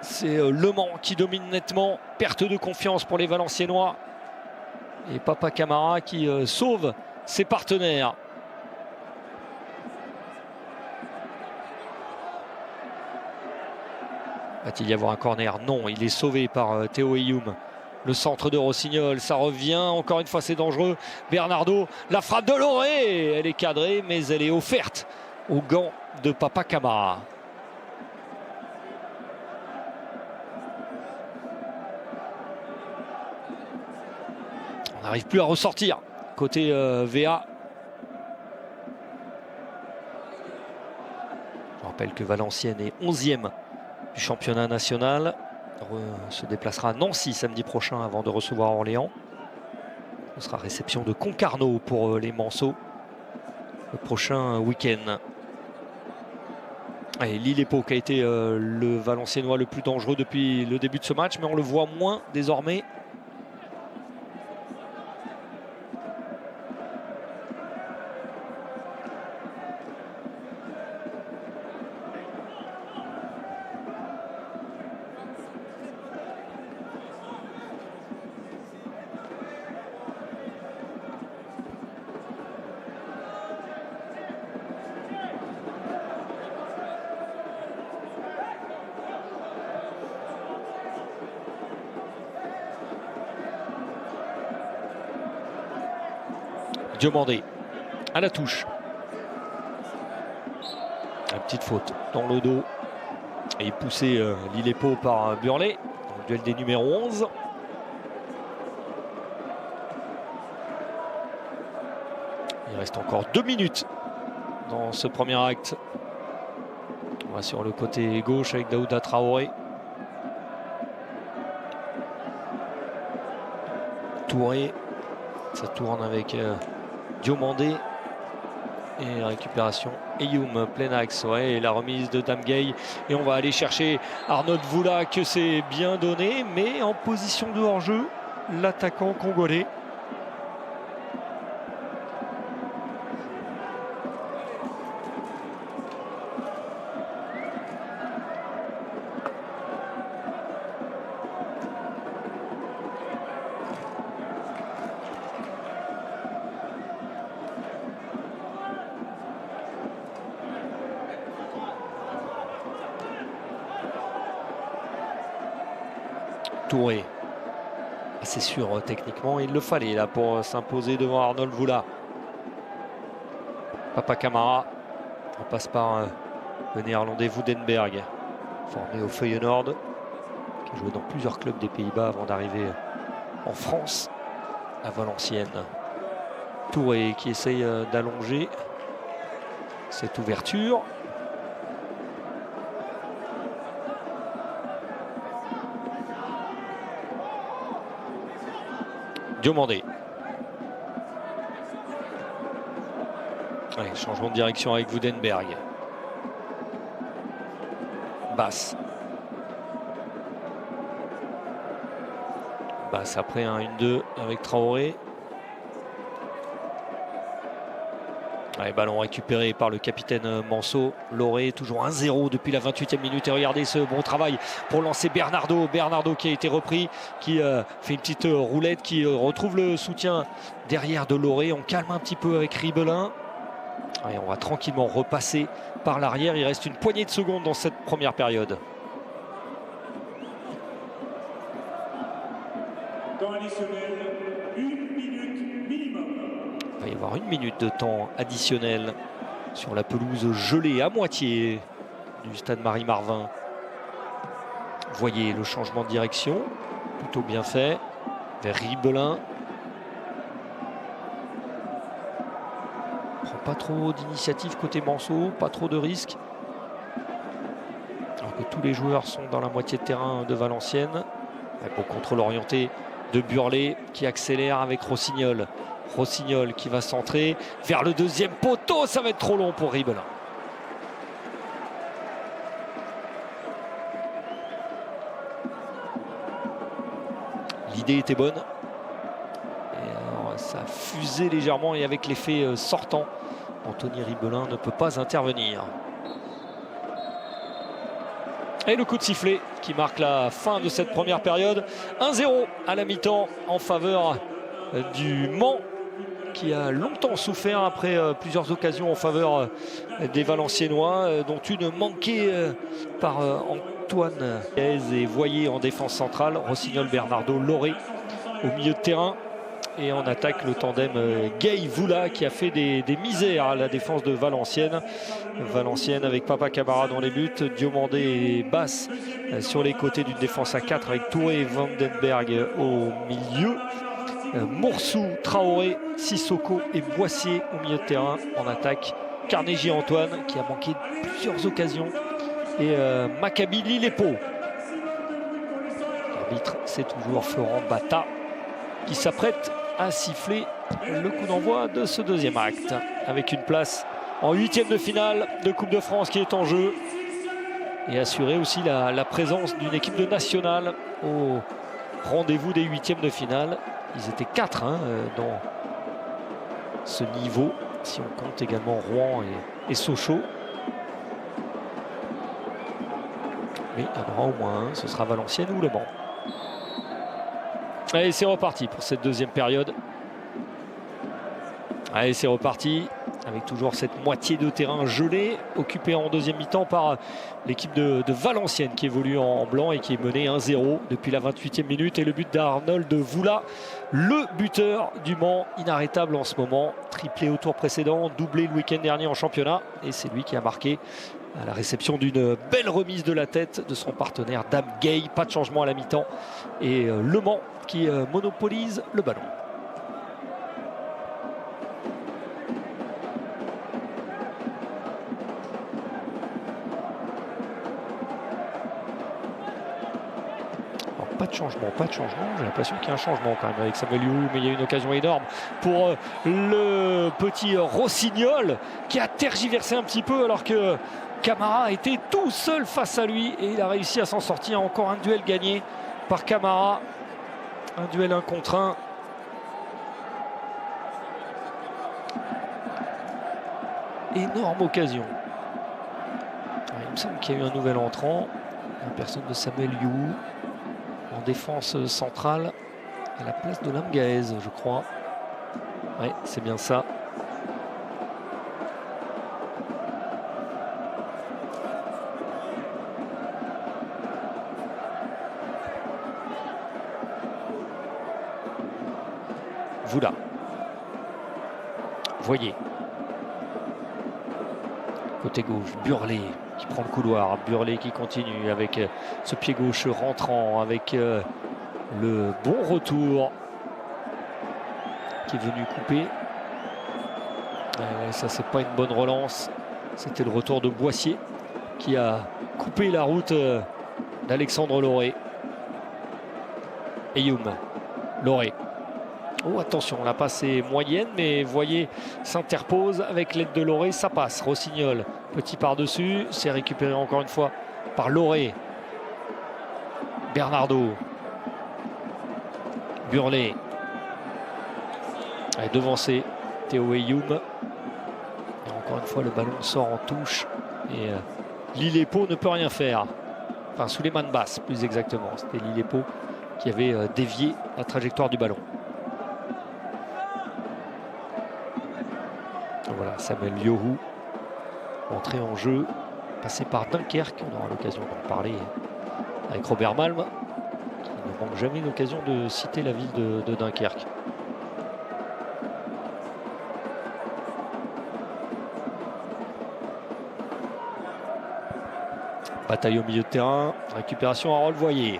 c'est Le Mans qui domine nettement. Perte de confiance pour les Valenciennois. Et Papa Camara qui sauve ses partenaires. Va-t-il y avoir un corner? Non, il est sauvé par Théo Eyoum. Le centre de Rossignol, ça revient. Encore une fois, c'est dangereux. Bernardo, la frappe de Loré. Elle est cadrée, mais elle est offerte au gant de Papa Camara. On n'arrive plus à ressortir côté VA. Je rappelle que Valenciennes est 11e du championnat national. Se déplacera à Nancy samedi prochain avant de recevoir Orléans. Ce sera réception de Concarneau pour les Manceaux le prochain week-end. Lille-Épau qui a été le Valenciennois le plus dangereux depuis le début de ce match, mais on le voit moins désormais. Diomandé à la touche. Une petite faute dans le dos. Et poussé Lille-Épau par Burlet. Dans le duel des numéros 11. Il reste encore 2 minutes dans ce premier acte. On va sur le côté gauche avec Daouda Traoré. Touré. Ça tourne avec Diomandé. Et la récupération Eyoum, plein axe, ouais, et la remise de Damgay. Et on va aller chercher Arnaud Voula, que c'est bien donné, mais en position de hors-jeu, l'attaquant congolais. Touré, c'est sûr techniquement il le fallait là pour s'imposer devant Arnaud Voula. Papa Camara, on passe par le néerlandais Woudenberg, formé au Feyenoord, qui a joué dans plusieurs clubs des Pays-Bas avant d'arriver en France à Valenciennes. Touré qui essaye d'allonger cette ouverture. Diomandé. Allez, changement de direction avec Woudenberg. Basse. Basse après un 1-2 avec Traoré. Allez, ballon récupéré par le capitaine Manceau. Loré, toujours 1-0 depuis la 28e minute. Et regardez ce bon travail pour lancer Bernardo. Bernardo qui a été repris, qui fait une petite roulette, qui retrouve le soutien derrière de Loré. On calme un petit peu avec Ribelin. Allez, on va tranquillement repasser par l'arrière. Il reste une poignée de secondes dans cette première période. Temps additionnel, 1 minute minimum. Il va y avoir 1 minute de temps additionnel sur la pelouse gelée à moitié du stade Marie-Marvin. Voyez le changement de direction, plutôt bien fait, vers Ribelin. Prend pas trop d'initiative côté Manceau, pas trop de risques. Alors que tous les joueurs sont dans la moitié de terrain de Valenciennes. Un beau contrôle orienté de Burlet qui accélère avec Rossignol. Rossignol qui va centrer vers le deuxième poteau. Ça va être trop long pour Ribelin. L'idée était bonne. Et alors, ça a fusé légèrement et avec l'effet sortant Anthony Ribelin ne peut pas intervenir. Et le coup de sifflet qui marque la fin de cette première période. 1-0 à la mi-temps en faveur du Mans, qui a longtemps souffert après plusieurs occasions en faveur des Valenciennois, dont une manquée par Antoine et Voyer en défense centrale, Rossignol, Bernardo, Loré au milieu de terrain. Et en attaque, le tandem Gay-Voula qui a fait des misères à la défense de Valenciennes. Valenciennes avec Papa Camara dans les buts, Diomandé et Basse sur les côtés d'une défense à 4 avec Touré et Vandenberg au milieu. Moursou, Traoré, Sissoko et Boissier au milieu de terrain. En attaque, Carnegie Antoine qui a manqué plusieurs occasions et Maccabi Lilepo. L'arbitre, c'est toujours Florent Bata qui s'apprête à siffler le coup d'envoi de ce deuxième acte, avec une place en 8e de finale de Coupe de France qui est en jeu, et assurer aussi la présence d'une équipe de nationale au rendez-vous des 8e de finale. Ils étaient 4 dans ce niveau, si on compte également Rouen et Sochaux. Mais il y en aura au moins un, ce sera Valenciennes ou Le Mans. Allez, c'est reparti pour cette deuxième période. Allez, c'est reparti avec toujours cette moitié de terrain gelée, occupée en deuxième mi-temps par l'équipe de Valenciennes qui évolue en blanc et qui est menée 1-0 depuis la 28e minute. Et le but d'Arnold Voula, le buteur du Mans, inarrêtable en ce moment. Triplé au tour précédent, doublé le week-end dernier en championnat. Et c'est lui qui a marqué à la réception d'une belle remise de la tête de son partenaire Dame Gay. Pas de changement à la mi-temps. Et Le Mans qui monopolise le ballon. Alors, pas de changement. J'ai l'impression qu'il y a un changement quand même avec Samuel You, mais il y a une occasion énorme pour le petit Rossignol qui a tergiversé un petit peu alors que Camara était tout seul face à lui et il a réussi à s'en sortir. Encore un duel gagné par Camara. Un duel 1 contre 1. Énorme occasion. Alors, il me semble qu'il y a eu un nouvel entrant. La personne de Samuel You en défense centrale à la place de Lamgaez, je crois. Oui, c'est bien ça. Voula. Voyez. Côté gauche, Burlet qui prend le couloir. Burlet qui continue avec ce pied gauche rentrant, avec le bon retour qui est venu couper. Ça, c'est pas une bonne relance. C'était le retour de Boissier qui a coupé la route d'Alexandre Loré. Et Youm. Loré. Oh, attention, la passe est moyenne, mais Voyer s'interpose avec l'aide de Loré, ça passe. Rossignol, petit par-dessus, c'est récupéré encore une fois par Loré. Bernardo. Burlet. Devancé, Théo Eyoum. Et encore une fois, le ballon sort en touche. Et Lilepo ne peut rien faire. Enfin, Souleymane Basse, plus exactement. C'était Lilepo qui avait dévié la trajectoire du ballon. Voilà, Samuel Yohou, entré en jeu, passé par Dunkerque. On aura l'occasion d'en parler avec Robert Malm, qui ne manque jamais l'occasion de citer la ville de Dunkerque. Bataille au milieu de terrain, récupération à Harold Voyer.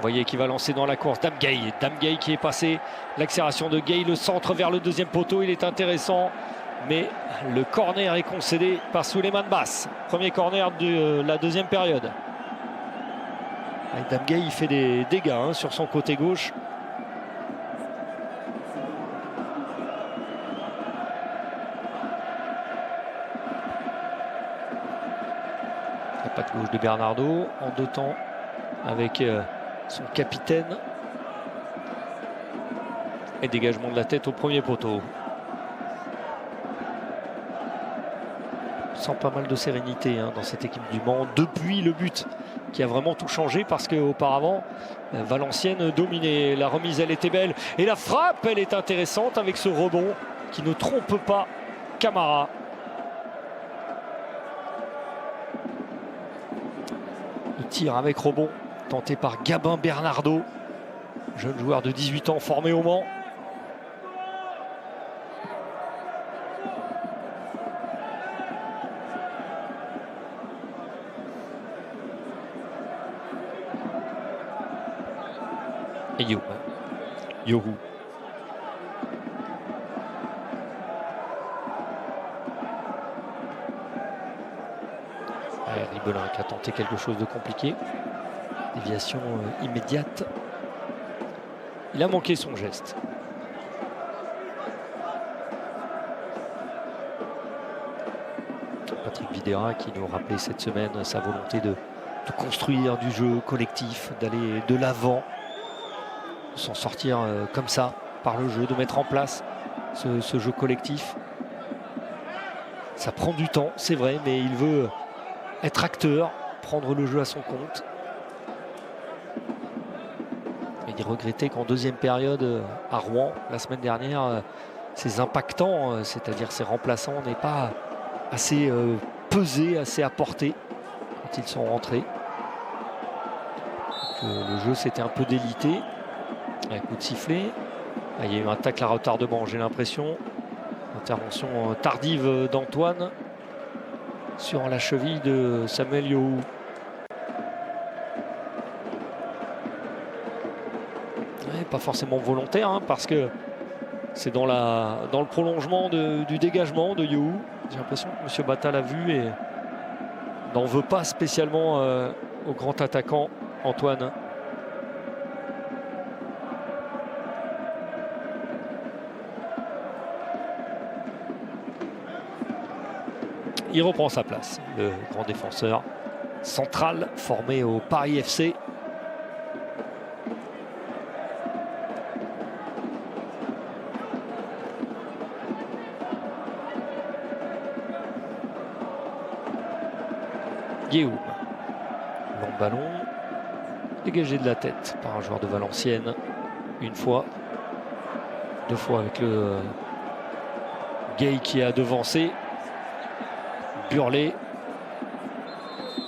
Voyer qui va lancer dans la course, Dame Gay. Dame Gay qui est passé, l'accélération de Gay, le centre vers le deuxième poteau, il est intéressant. Mais le corner est concédé par Souleymane Basse. Premier corner de la deuxième période. Dame Gay, il fait des dégâts sur son côté gauche. La patte gauche de Bernardo en deux temps avec son capitaine. Et dégagement de la tête au premier poteau. sent pas mal de sérénité dans cette équipe du Mans depuis le but qui a vraiment tout changé, parce qu'auparavant Valenciennes dominait. La remise, elle était belle, et la frappe, elle est intéressante avec ce rebond qui ne trompe pas Camara. Le tir avec rebond tenté par Gabin Bernardo, jeune joueur de 18 ans formé au Mans. Et Yohu. Ribelin qui a tenté quelque chose de compliqué. Déviation immédiate. Il a manqué son geste. Patrick Videra qui nous rappelait cette semaine sa volonté de construire du jeu collectif, d'aller de l'avant, de s'en sortir comme ça par le jeu, de mettre en place ce jeu collectif. Ça prend du temps, c'est vrai, mais il veut être acteur, prendre le jeu à son compte. Et il regrettait qu'en deuxième période à Rouen, la semaine dernière, ses impactants, c'est-à-dire ses remplaçants, n'aient pas assez pesé, assez apporté quand ils sont rentrés. Donc, le jeu s'était un peu délité. Un coup de sifflet. Il y a eu un tacle à retardement, j'ai l'impression. Intervention tardive d'Antoine sur la cheville de Samuel Yohu. Pas forcément volontaire, parce que c'est dans le prolongement du dégagement de Yohu. J'ai l'impression que M. Bata l'a vu et n'en veut pas spécialement au grand attaquant Antoine. Il reprend sa place, le grand défenseur central formé au Paris FC. Guillaume, long ballon, dégagé de la tête par un joueur de Valenciennes. Une fois, deux fois avec le Gay qui a devancé. Burlet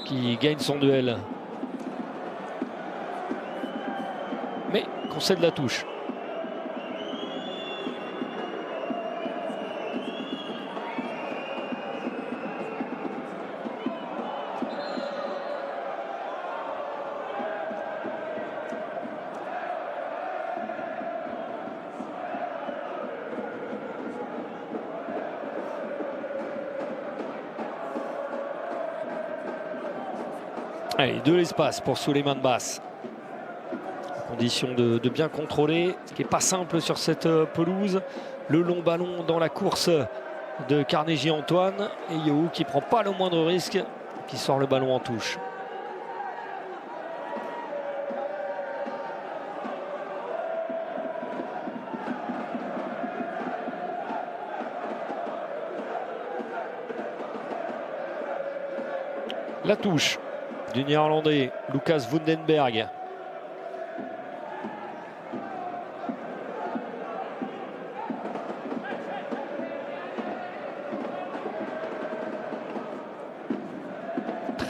qui gagne son duel, mais concède la touche. Allez, de l'espace pour Souleymane Basse. Condition de bien contrôler, ce qui n'est pas simple sur cette pelouse. Le long ballon dans la course de Carnegie Antoine. Et Yohu qui ne prend pas le moindre risque, qui sort le ballon en touche. La touche du Néerlandais Lucas Wundenberg.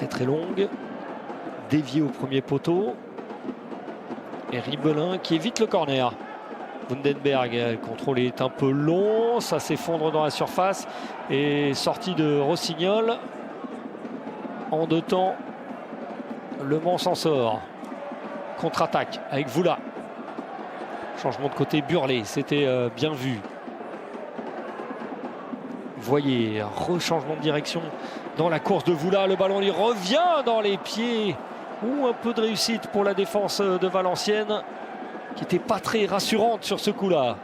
Très longue, déviée au premier poteau. Et Ribelin qui évite le corner. Wundenberg, le contrôle est un peu long, ça s'effondre dans la surface. Et sortie de Rossignol. En deux temps, Le Mans s'en sort. Contre-attaque avec Voula. Changement de côté, Burlet, c'était bien vu. Voyez, rechangement de direction dans la course de Voula. Le ballon il revient dans les pieds. Un peu de réussite pour la défense de Valenciennes, qui n'était pas très rassurante sur ce coup-là.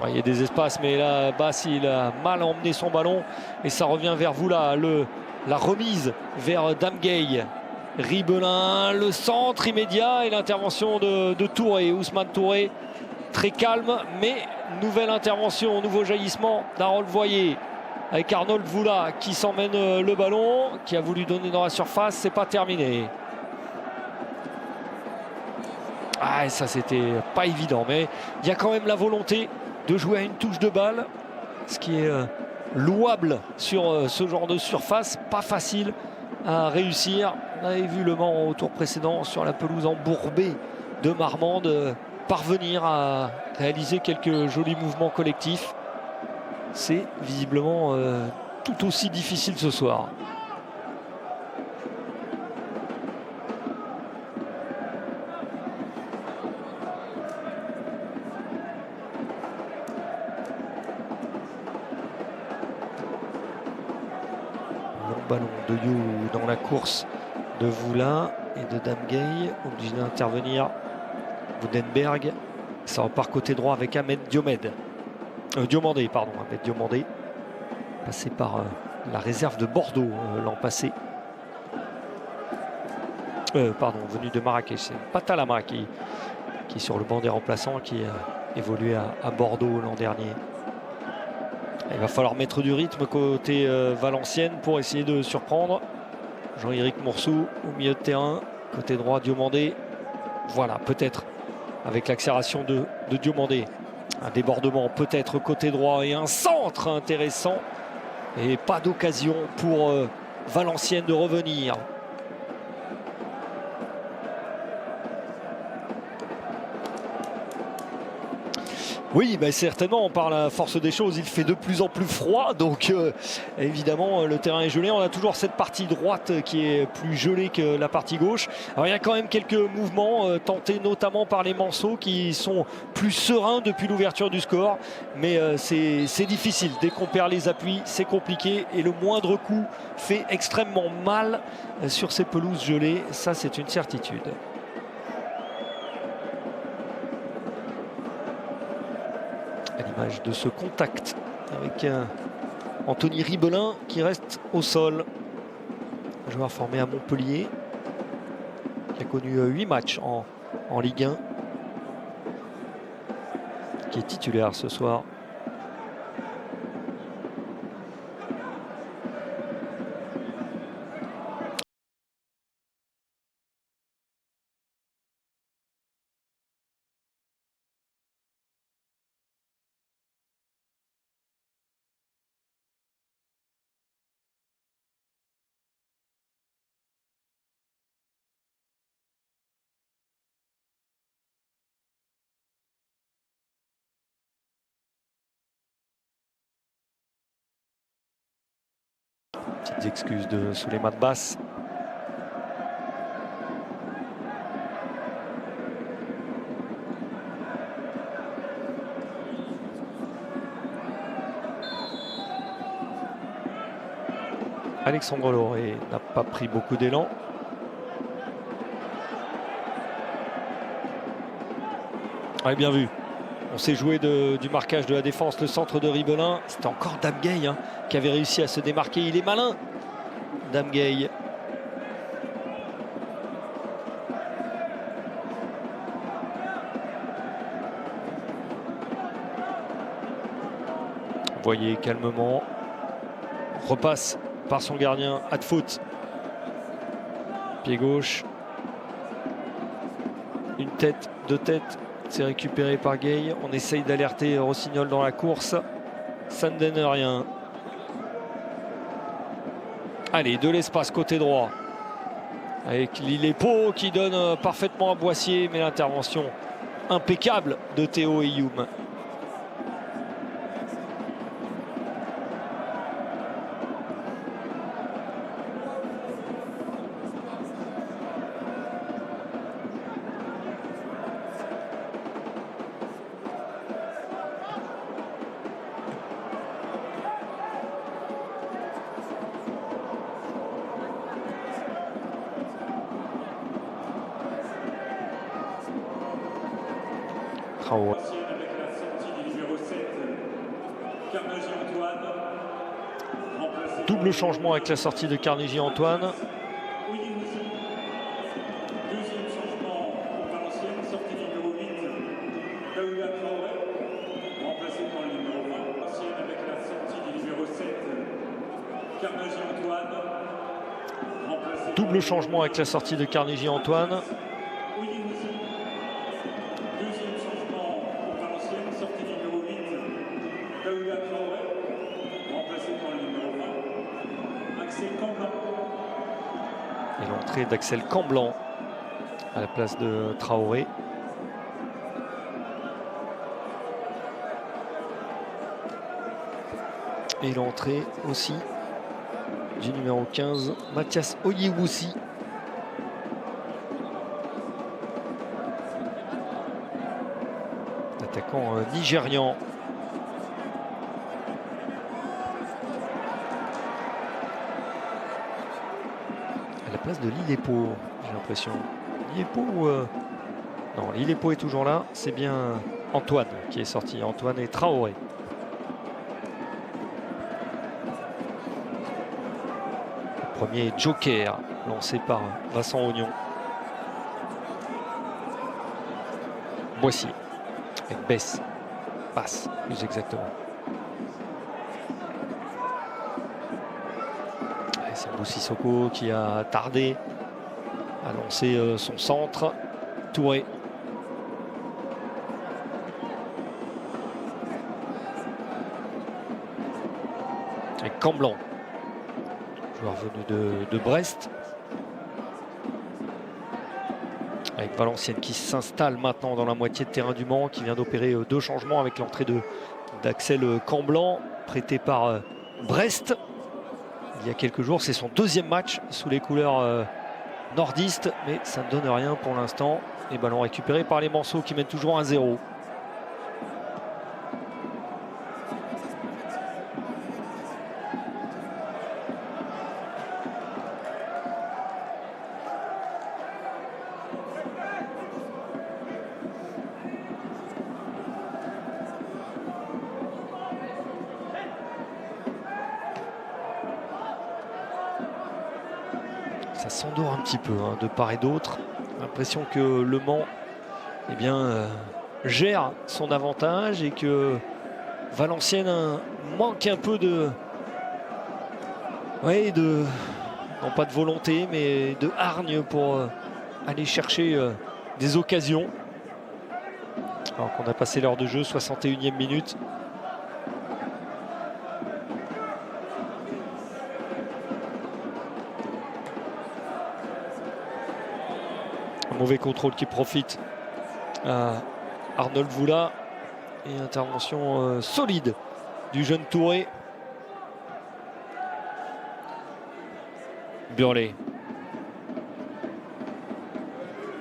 Il y a des espaces, mais là, Basse, il a mal emmené son ballon. Et ça revient vers Voula. La remise vers Damgay. Ribelin, le centre immédiat et l'intervention de Touré. Ousmane Touré, très calme, mais nouvelle intervention, nouveau jaillissement d'Harold Voyer. avec Arnold Voula qui s'emmène le ballon, qui a voulu donner dans la surface, c'est pas terminé. Ah, et ça c'était pas évident, mais il y a quand même la volonté de jouer à une touche de balle, ce qui est louable sur ce genre de surface, pas facile à réussir. On avait vu Le Mans au tour précédent sur la pelouse embourbée de Marmande parvenir à réaliser quelques jolis mouvements collectifs. C'est visiblement tout aussi difficile ce soir. Ballon de You dans la course de Voula et de Damgay, obligé d'intervenir Woudenberg. Ça repart côté droit avec Ahmed Diomandé, pardon, Ahmed Diomandé, passé par la réserve de Bordeaux l'an passé. Pardon, venu de Marrakech, c'est Patalama qui est sur le banc des remplaçants, qui a évolué à Bordeaux l'an dernier. Il va falloir mettre du rythme côté Valenciennes pour essayer de surprendre. Jean-Éric Moursou au milieu de terrain. Côté droit, Diomandé. Voilà, peut-être avec l'accélération de Diomandé. Un débordement peut-être côté droit et un centre intéressant. Et pas d'occasion pour Valenciennes de revenir. Oui, bah certainement, par la force des choses, il fait de plus en plus froid, donc évidemment le terrain est gelé. On a toujours cette partie droite qui est plus gelée que la partie gauche. Alors il y a quand même quelques mouvements tentés notamment par les Manceaux qui sont plus sereins depuis l'ouverture du score, mais c'est difficile. Dès qu'on perd les appuis, c'est compliqué et le moindre coup fait extrêmement mal sur ces pelouses gelées, ça c'est une certitude. À l'image de ce contact avec Anthony Ribelin qui reste au sol. Un joueur formé à Montpellier qui a connu 8 matchs en Ligue 1, qui est titulaire ce soir. Petites excuses de Souleymane Basse. Alexandre Lauré n'a pas pris beaucoup d'élan. Ouais, bien vu. On s'est joué du marquage de la défense, le centre de Ribelin. C'était encore Damgay qui avait réussi à se démarquer. Il est malin, Damgay. Voyez calmement. Repasse par son gardien, Hadfoot. Pied gauche. Une tête, deux têtes. C'est récupéré par Gay. On essaye d'alerter Rossignol dans la course. Ça ne donne rien. Allez, de l'espace côté droit. Avec Lillepo qui donne parfaitement à Boissier. Mais l'intervention impeccable de Théo Eyoum. Avec la sortie du numéro 7, Carnegie Antoine. Double changement avec la sortie de Carnegie Antoine. Deuxième changement pour Valenciennes, sortie du numéro 8, Daouda Traoré, remplacé par le numéro 20. Valenciennes avec la sortie du numéro 7, Carnegie Antoine. Remplacé Double changement avec la sortie de Carnegie Antoine. Oyewusi. Deuxième changement pour Valenciennes, sortie numéro 8, Daouda Traoré. Remplacé par le numéro 20, Axel Camblin. Et l'entrée d'Axel Camblin à la place de Traoré. Et l'entrée aussi du numéro 15, Mathias Oyewusi. Attaquant nigérian. À la place de Lillepo, j'ai l'impression. Lillepo non, Lillepo est toujours là. C'est bien Antoine qui est sorti. Antoine et Traoré. Premier joker lancé par Vincent Ognon. Boissier avec Bess. Passe plus exactement. C'est Boussissoko qui a tardé à lancer son centre. Touré. Avec Camblin, joueur venu de Brest. Avec Valenciennes qui s'installe maintenant dans la moitié de terrain du Mans, qui vient d'opérer 2 changements avec l'entrée d'Axel Camblin, prêté par Brest. Il y a quelques jours, c'est son 2e match sous les couleurs nordistes, mais ça ne donne rien pour l'instant. Les ballons récupérés par les Manceaux qui mènent toujours 1-0. Ça s'endort un petit peu de part et d'autre. L'impression que Le Mans gère son avantage et que Valenciennes manque un peu de... Oui, non pas de volonté, mais de hargne pour aller chercher des occasions. Alors qu'on a passé l'heure de jeu, 61e minute. Mauvais contrôle qui profite à Arnold Voula. Et intervention solide du jeune Touré. Burlet.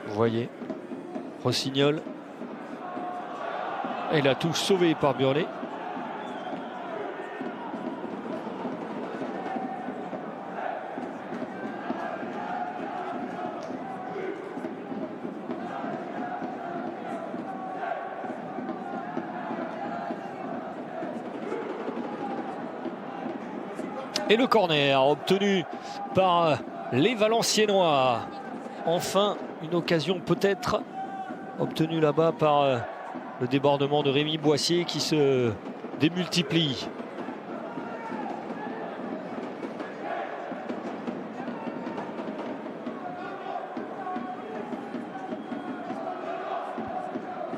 Vous voyez. Rossignol. Et la touche sauvée par Burlet. Et le corner obtenu par les Valenciennois. Enfin, une occasion peut-être obtenue là-bas par le débordement de Rémi Boissier qui se démultiplie.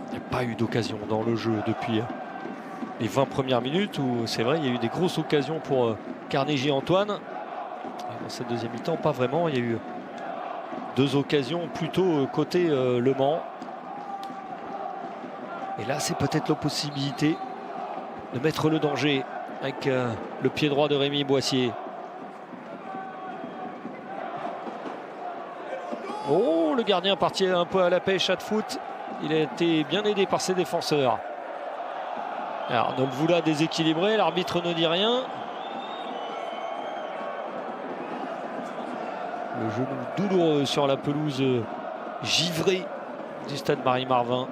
Il n'y a pas eu d'occasion dans le jeu depuis les 20 premières minutes où c'est vrai, il y a eu des grosses occasions pour Carnegie Antoine. Et dans cette deuxième mi-temps, pas vraiment. Il y a eu 2 occasions plutôt côté Le Mans. Et là, c'est peut-être la possibilité de mettre le danger avec le pied droit de Rémi Boissier. Oh, le gardien parti un peu à la pêche à de foot. Il a été bien aidé par ses défenseurs. Arnold Voula déséquilibré, l'arbitre ne dit rien. Le genou douloureux sur la pelouse givrée du stade Marie-Marvin.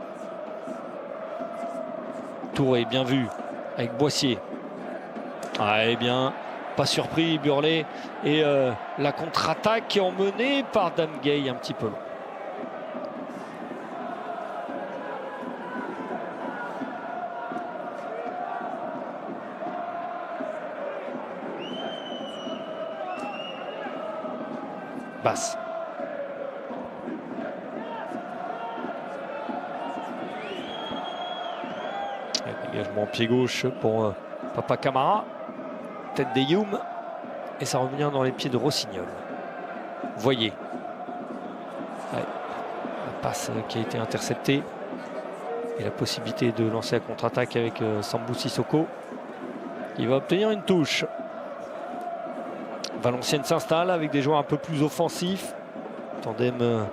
Touré, bien vu, avec Boissier. Ah, eh bien, pas surpris, Burlet. Et la contre-attaque est emmenée par Damgay un petit peu long. Basse. Dégagement pied gauche pour Papa Camara. Tête d'Eyoum. Et ça revient dans les pieds de Rossignol. Voyez. Ouais. La passe qui a été interceptée. Et la possibilité de lancer la contre-attaque avec Sambou Sissoko. Il va obtenir une touche. Valenciennes s'installe avec des joueurs un peu plus offensifs. Tandem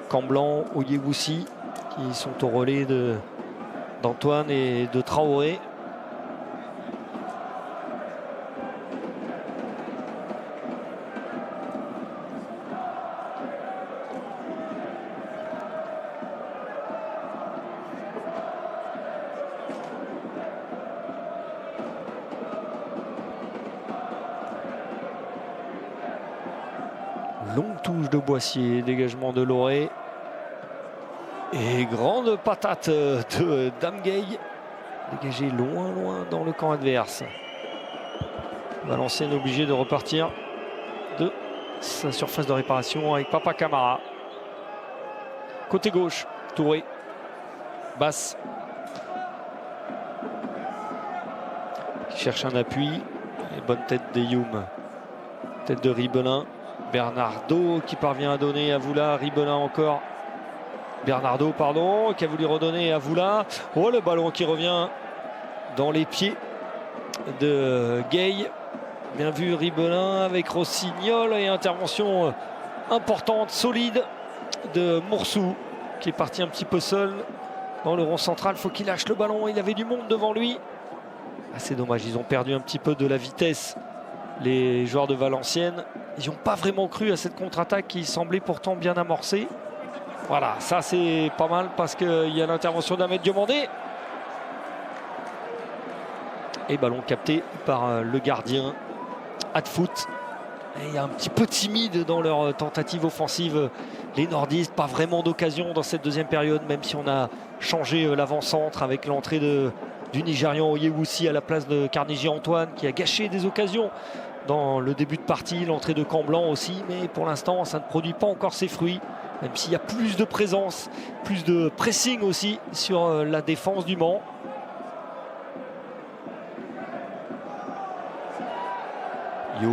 Camblan, Oyewusi qui sont au relais d'Antoine et de Traoré. Longue touche de Boissier, dégagement de Loré. Et grande patate de Damgay. Dégagé loin dans le camp adverse. Valenciennes obligé de repartir de sa surface de réparation avec Papa Camara. Côté gauche, Touré. Basse. Qui cherche un appui. Et bonne tête d'Eyoum. Tête de Ribelin. Bernardo qui parvient à donner à Voula. Ribelin encore. Bernardo, pardon, qui a voulu redonner à Voula. Oh, le ballon qui revient dans les pieds de Gay. Bien vu Ribelin avec Rossignol et intervention importante, solide de Moursou qui est parti un petit peu seul dans le rond central. Faut qu'il lâche le ballon, il avait du monde devant lui. Ah, c'est dommage, ils ont perdu un petit peu de la vitesse. Les joueurs de Valenciennes, ils n'ont pas vraiment cru à cette contre-attaque qui semblait pourtant bien amorcée. Voilà, ça c'est pas mal parce qu'il y a l'intervention d'Ahmed Diomandé. Et ballon capté par le gardien Adfoot. Il y a un petit peu timide dans leur tentative offensive. Les nordistes, pas vraiment d'occasion dans cette deuxième période, même si on a changé l'avant-centre avec l'entrée du Nigérian Oyewusi à la place de Carnegie Antoine qui a gâché des occasions dans le début de partie, l'entrée de Camblan aussi, mais pour l'instant ça ne produit pas encore ses fruits, même s'il y a plus de présence, plus de pressing aussi sur la défense du Mans. Yo,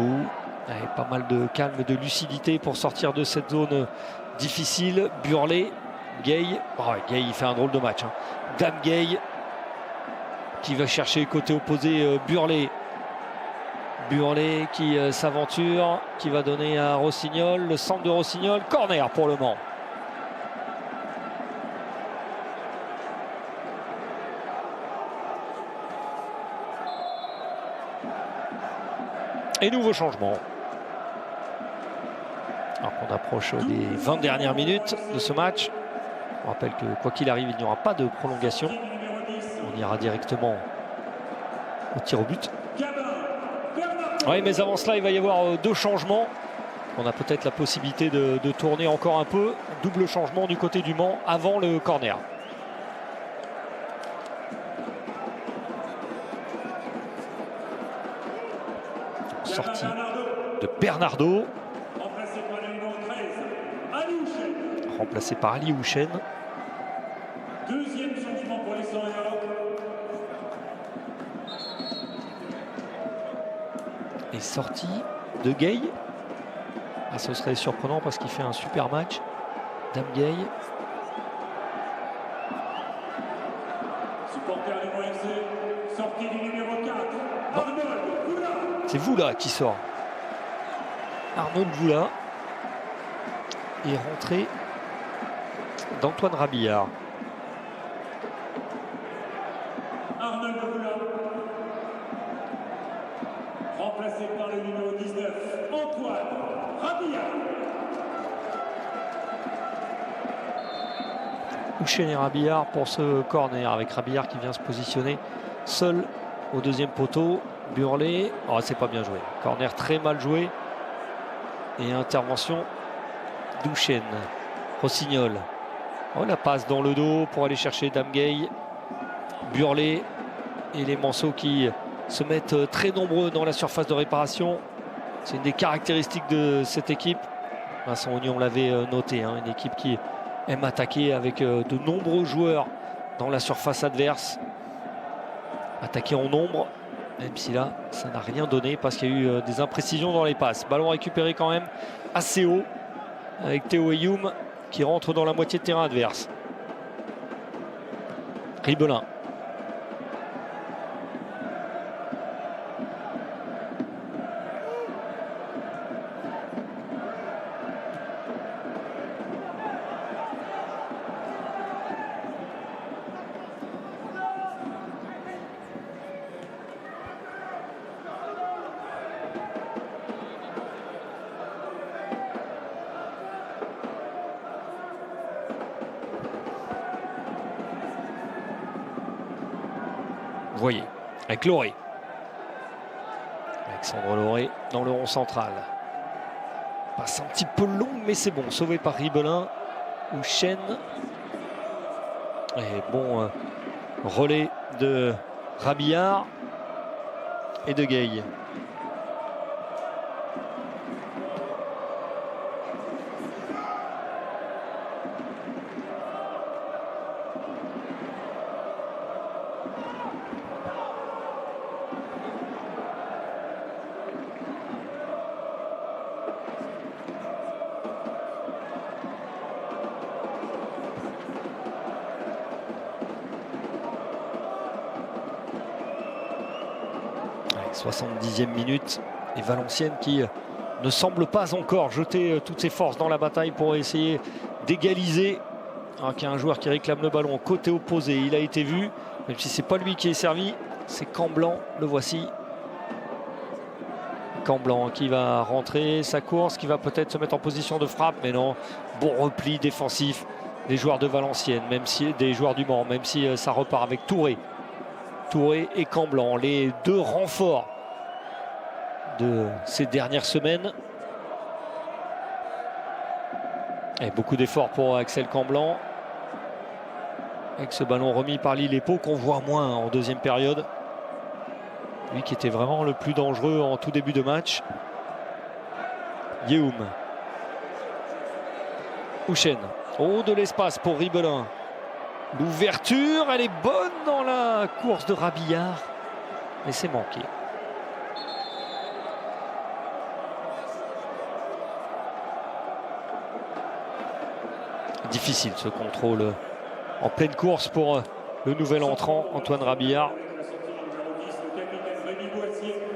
pas mal de calme et de lucidité pour sortir de cette zone difficile. Burley, Gay, Gay il fait un drôle de match. Damgay qui va chercher côté opposé Burley. Burley qui s'aventure, qui va donner à Rossignol, le centre de Rossignol, corner pour le Mans. Et nouveau changement. Alors qu'on approche des 20 dernières minutes de ce match. On rappelle que quoi qu'il arrive, il n'y aura pas de prolongation. On ira directement au tir au but. Oui, mais avant cela, il va y avoir deux changements. On a peut-être la possibilité de tourner encore un peu. Double changement du côté du Mans avant le corner. Sortie de Bernardo. Remplacé par Ali Houchen. Deuxième changement pour les Soriens. Et sortie de Gay. Ah, ce serait surprenant parce qu'il fait un super match. Damgay. Supporter du Mans FC, sortie du numéro 4. Arnold Voula. C'est Voula qui sort. Arnold Voula. Et rentrée d'Antoine Rabillard. Arnold Voula. Remplacé par le numéro 19, Antoine Rabillard. Houchen et Rabillard pour ce corner avec Rabillard qui vient se positionner seul au deuxième poteau. Burley, oh, c'est pas bien joué. Corner très mal joué. Et intervention d'Houchen. Rossignol. Oh, la passe dans le dos pour aller chercher Damgay. Burley et les Manceaux qui se mettent très nombreux dans la surface de réparation. C'est une des caractéristiques de cette équipe. Vincent Ognon l'avait noté, hein, une équipe qui aime attaquer avec de nombreux joueurs dans la surface adverse. Attaquer en nombre, même si là, ça n'a rien donné parce qu'il y a eu des imprécisions dans les passes. Ballon récupéré quand même assez haut avec Théo Ayoum qui rentre dans la moitié de terrain adverse. Ribelin. Vous voyez, avec Loré. Alexandre Loré dans le rond central. Passe un petit peu long, mais c'est bon. Sauvé par Ribelin ou Chen. Et bon relais de Rabillard et de Gay. Allez, 70e minute et Valenciennes qui ne semble pas encore jeter toutes ses forces dans la bataille pour essayer d'égaliser. Alors qu'il y a un joueur qui réclame le ballon côté opposé, il a été vu, même si c'est pas lui qui est servi, c'est Camblan, le voici. Camblan qui va rentrer sa course, qui va peut-être se mettre en position de frappe, mais non, bon repli défensif des joueurs de Valenciennes, même si des joueurs du Mans, même si ça repart avec Touré. Touré et Camblan, les deux renforts de ces dernières semaines. Et beaucoup d'efforts pour Axel Camblan. Avec ce ballon remis par Lillepo qu'on voit moins en deuxième période. Lui qui était vraiment le plus dangereux en tout début de match. Yehoum. Houchen. Oh, de l'espace pour Ribelin. L'ouverture, elle est bonne dans la course de Rabillard. Mais c'est manqué. Difficile ce contrôle en pleine course pour le nouvel entrant Antoine Rabillard.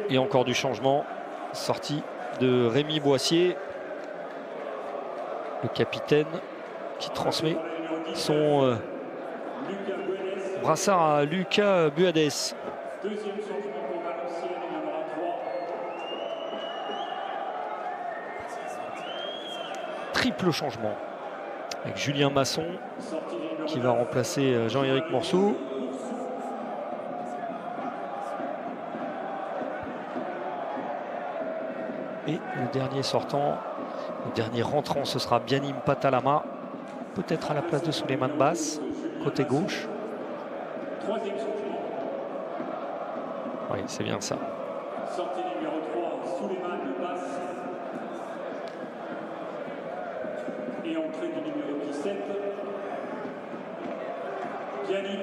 Et encore du changement. Sortie de Rémi Boissier. Le capitaine qui transmet son brassard à Lucas Buades. Deuxième changement pour Valenciennes, numéro 3. Triple changement. Avec Julien Masson qui va remplacer Jean-Éric Morceau. Et le dernier sortant, le dernier rentrant, ce sera Bianim Patalama. Peut-être à la place de Souleymane Basse, côté gauche. Troisième changement. Oui, c'est bien ça. Sortie numéro 3, Souleymane Basse. Et entrée du numéro 17, Bianim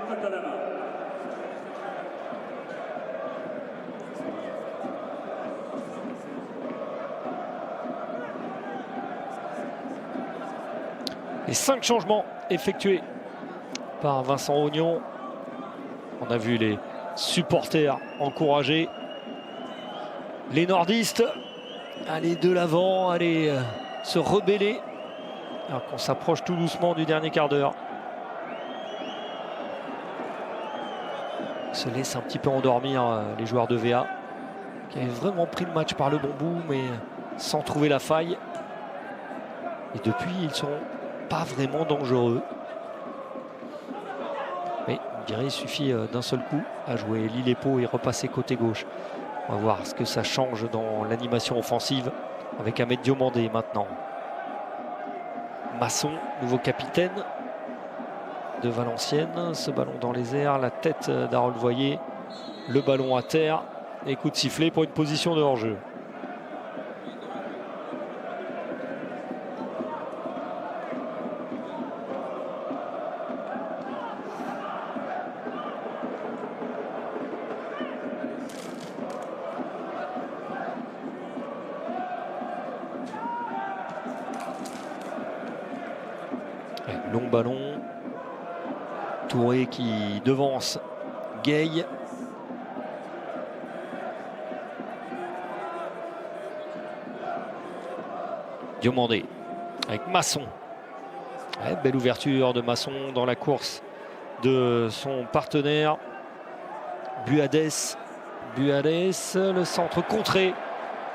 Patalama. Les 5 changements effectués par Vincent Ognon. On a vu les supporters encourager les nordistes aller de l'avant, aller se rebeller. Alors qu'on s'approche tout doucement du dernier quart d'heure. Se laisse un petit peu endormir les joueurs de VA qui avaient vraiment pris le match par le bon bout mais sans trouver la faille. Et depuis ils sont pas vraiment dangereux. Mais on dirait qu'il suffit d'un seul coup à jouer Lillepo et repasser côté gauche. On va voir ce que ça change dans l'animation offensive avec Ahmed Diomandé maintenant. Masson, nouveau capitaine de Valenciennes. Ce ballon dans les airs, la tête d'Harold Voyer, le ballon à terre et coup de sifflet pour une position de hors-jeu. Long ballon. Touré qui devance Gay. Diomandé avec Masson. Ouais, belle ouverture de Masson dans la course de son partenaire. Buades. Le centre contré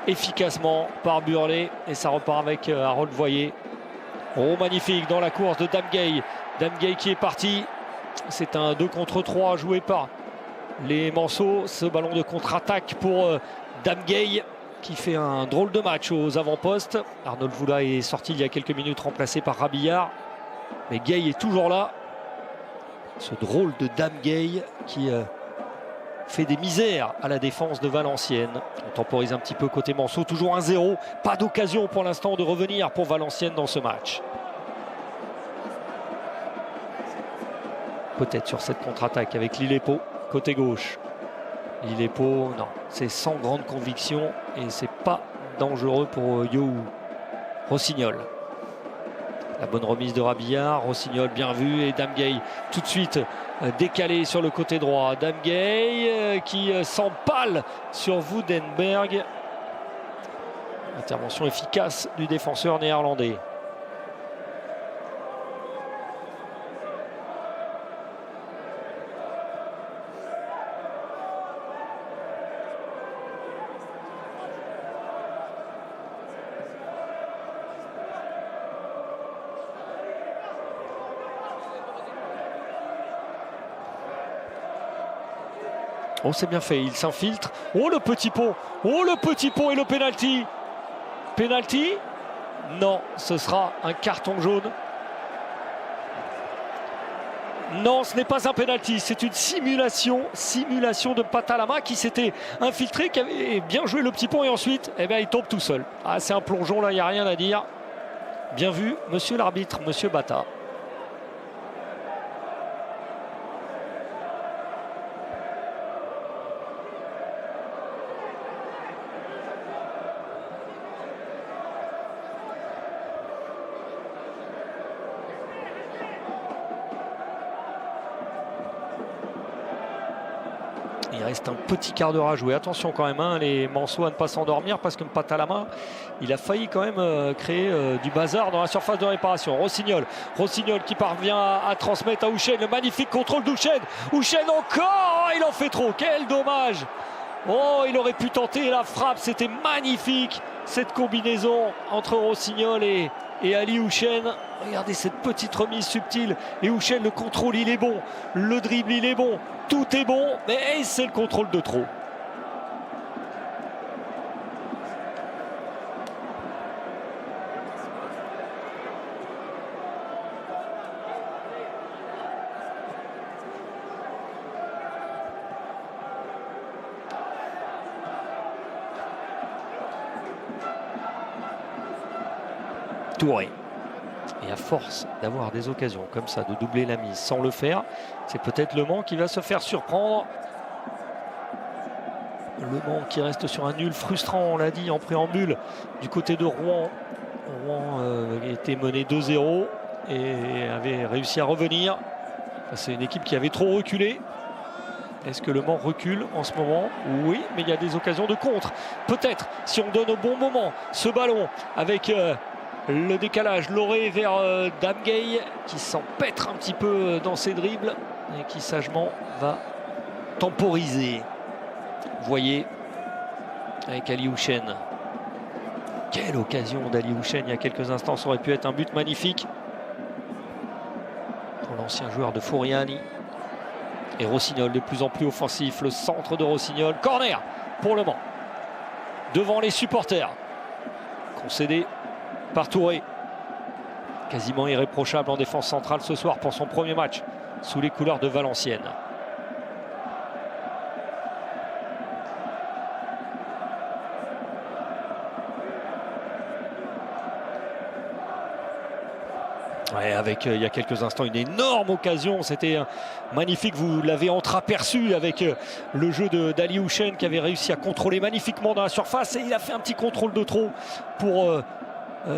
efficacement par Burlet. Et ça repart avec Harold Voyer. Oh, magnifique dans la course de Damgay. Damgay qui est parti. C'est un 2 contre 3 joué par les Manceaux. Ce ballon de contre-attaque pour Damgay qui fait un drôle de match aux avant-postes. Arnold Voula est sorti il y a quelques minutes, remplacé par Rabillard. Mais Gay est toujours là. Ce drôle de Damgay qui fait des misères à la défense de Valenciennes. On temporise un petit peu côté Manceaux. Toujours 1-0. Pas d'occasion pour l'instant de revenir pour Valenciennes dans ce match. Peut-être sur cette contre-attaque avec Lillepo, côté gauche. Lillepo, non, c'est sans grande conviction et c'est pas dangereux pour Yohou. Rossignol. La bonne remise de Rabillard, Rossignol bien vu et Damgay tout de suite décalé sur le côté droit. Damgay qui s'empale sur Woudenberg. Intervention efficace du défenseur néerlandais. Oh, c'est bien fait, il s'infiltre. Oh, le petit pont. Oh, le petit pont et le pénalty. Pénalty? Non, ce sera un carton jaune. Non, ce n'est pas un pénalty, c'est une simulation de Patalama qui s'était infiltré, qui avait bien joué le petit pont et ensuite, eh bien, il tombe tout seul. Ah, c'est un plongeon, là, il n'y a rien à dire. Bien vu, monsieur l'arbitre, monsieur Bata. Il reste un petit quart d'heure à jouer. Attention quand même, hein, les Manceaux à ne pas s'endormir parce que Patalama, il a failli quand même créer du bazar dans la surface de réparation. Rossignol qui parvient à transmettre à Houchen. Le magnifique contrôle d'Houchen. Houchen encore, il en fait trop. Quel dommage. Oh, il aurait pu tenter la frappe. C'était magnifique cette combinaison entre Rossignol et Ali Houchen. Regardez cette petite remise subtile. Et Houchen, le contrôle, il est bon. Le dribble, il est bon. Tout est bon, mais c'est le contrôle de trop. Touré. Et à force d'avoir des occasions comme ça, de doubler la mise sans le faire, c'est peut-être Le Mans qui va se faire surprendre. Le Mans qui reste sur un nul frustrant, on l'a dit en préambule, du côté de Rouen. Rouen était mené 2-0 et avait réussi à revenir. C'est une équipe qui avait trop reculé. Est-ce que Le Mans recule en ce moment? Oui, mais il y a des occasions de contre. Peut-être, si on donne au bon moment ce ballon avec... le décalage, Loré vers Damgay qui s'empêtre un petit peu dans ses dribbles et qui sagement va temporiser. Voyez avec Ali Houchen. Quelle occasion d'Ali Houchen il y a quelques instants, ça aurait pu être un but magnifique pour l'ancien joueur de Furiani. Et Rossignol de plus en plus offensif, le centre de Rossignol. Corner pour Le Mans devant les supporters. Concédé par Touré, quasiment irréprochable en défense centrale ce soir pour son premier match sous les couleurs de Valenciennes. Ouais, avec il y a quelques instants une énorme occasion, c'était magnifique, vous l'avez entreaperçu avec le jeu d'Ali Houchen qui avait réussi à contrôler magnifiquement dans la surface et il a fait un petit contrôle de trop pour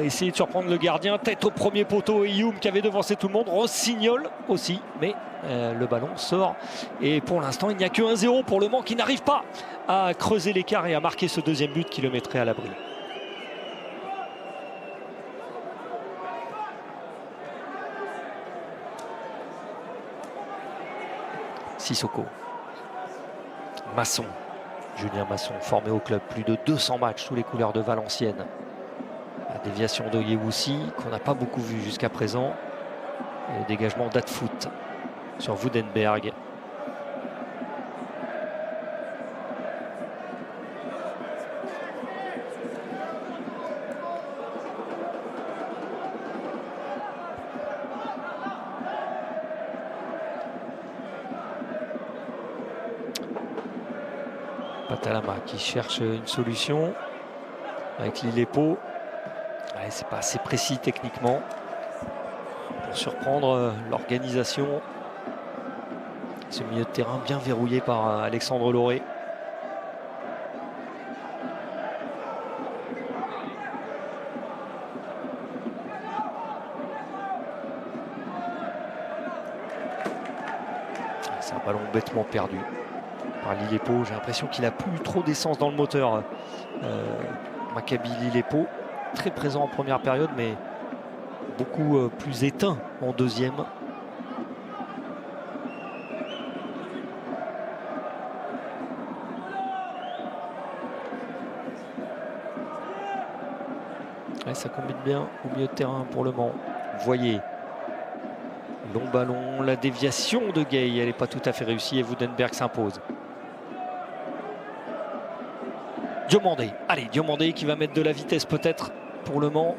essayer de surprendre le gardien. Tête au premier poteau, et Youm qui avait devancé tout le monde. Rossignol aussi, mais le ballon sort. Et pour l'instant, il n'y a que 1-0 pour Le Mans qui n'arrive pas à creuser l'écart et à marquer ce deuxième but qui le mettrait à l'abri. Sissoko. Masson. Julien Masson, formé au club, plus de 200 matchs sous les couleurs de Valenciennes. La déviation d'Oyewoussi, qu'on n'a pas beaucoup vu jusqu'à présent. Et le dégagement d'Adfoot sur Woudenberg. Patalama qui cherche une solution avec Lillepo. Ouais, c'est pas assez précis techniquement pour surprendre l'organisation. Ce milieu de terrain bien verrouillé par Alexandre Lauré. C'est un ballon bêtement perdu par Lillepo. J'ai l'impression qu'il a plus trop d'essence dans le moteur. Maccabi Lillepo, très présent en première période, mais beaucoup plus éteint en deuxième. Ouais, ça combine bien au milieu de terrain pour Le Mans. Voyez, long ballon, la déviation de Gay, elle n'est pas tout à fait réussie et Woudenberg s'impose. Diomandé, allez, Diomandé qui va mettre de la vitesse peut-être pour Le Mans,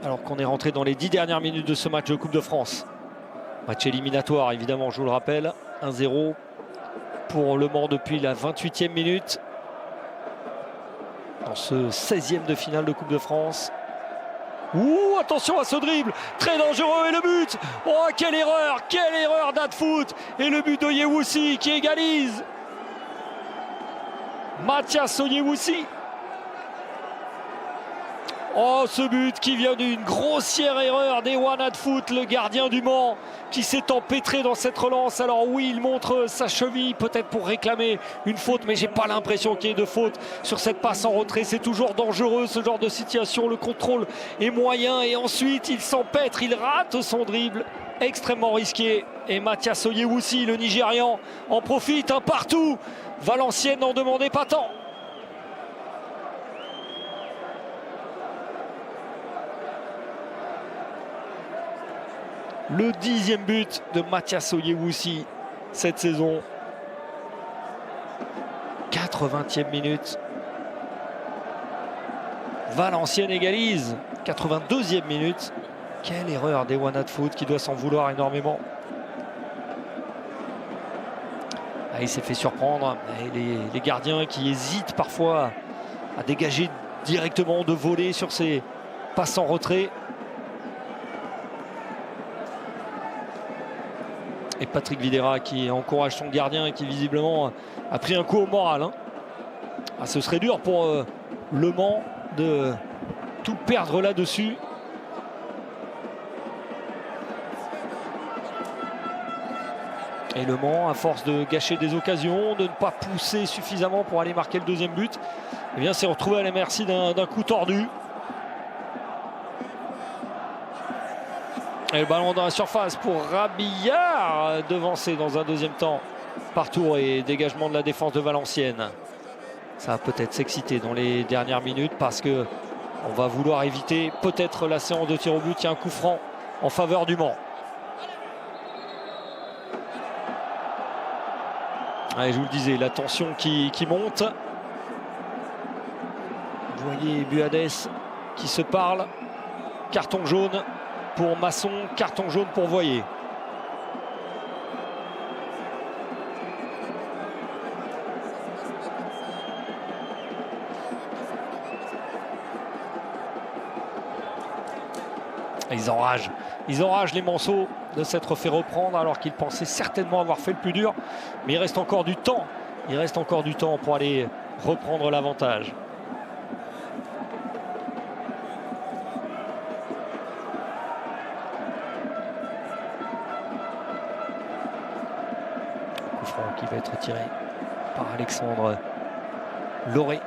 alors qu'on est rentré dans les 10 dernières minutes de ce match de Coupe de France. Match éliminatoire, évidemment, je vous le rappelle. 1-0 pour Le Mans depuis la 28e minute. Dans ce 16e de finale de Coupe de France. Ouh, attention à ce dribble, très dangereux, et le but. Oh, quelle erreur d'Adfoot. Et le but d'Oyewoussi qui égalise. Mathias Oyewoussi. Oh, ce but qui vient d'une grossière erreur d'Ewan Adfoot, le gardien du Mans, qui s'est empêtré dans cette relance. Alors oui, il montre sa cheville, peut-être pour réclamer une faute, mais j'ai pas l'impression qu'il y ait de faute sur cette passe en retrait. C'est toujours dangereux ce genre de situation, le contrôle est moyen et ensuite il s'empêtre, il rate son dribble, extrêmement risqué. Et Mathias Oyewoussi, le Nigérian, en profite, un partout. Valenciennes n'en demandait pas tant. Le 10e but de Mathias Oyewoussi cette saison. 80e minute. Valenciennes égalise. 82e minute. Quelle erreur d'Ewan Adfoot qui doit s'en vouloir énormément. Ah, il s'est fait surprendre. Les gardiens qui hésitent parfois à dégager directement, de voler sur ces passes en retrait. Et Patrick Vieira qui encourage son gardien et qui visiblement a pris un coup au moral. Hein. Ah, ce serait dur pour Le Mans de tout perdre là-dessus. Et Le Mans, à force de gâcher des occasions, de ne pas pousser suffisamment pour aller marquer le deuxième but, eh bien, s'est retrouvé à la merci d'un coup tordu. Et le ballon dans la surface pour Rabillard, devancé dans un deuxième temps par Tour et dégagement de la défense de Valenciennes. Ça va peut-être s'exciter dans les dernières minutes parce que on va vouloir éviter peut-être la séance de tir au but. Il y a un coup franc en faveur du Mans. Allez, je vous le disais, la tension qui monte. Vous voyez Buades qui se parle. Carton jaune pour Masson, carton jaune pour Voyer. Ils enragent les Manceaux de s'être fait reprendre alors qu'ils pensaient certainement avoir fait le plus dur. Mais il reste encore du temps. Il reste encore du temps pour aller reprendre l'avantage. coup franc qui va être tiré par Alexandre Lauré.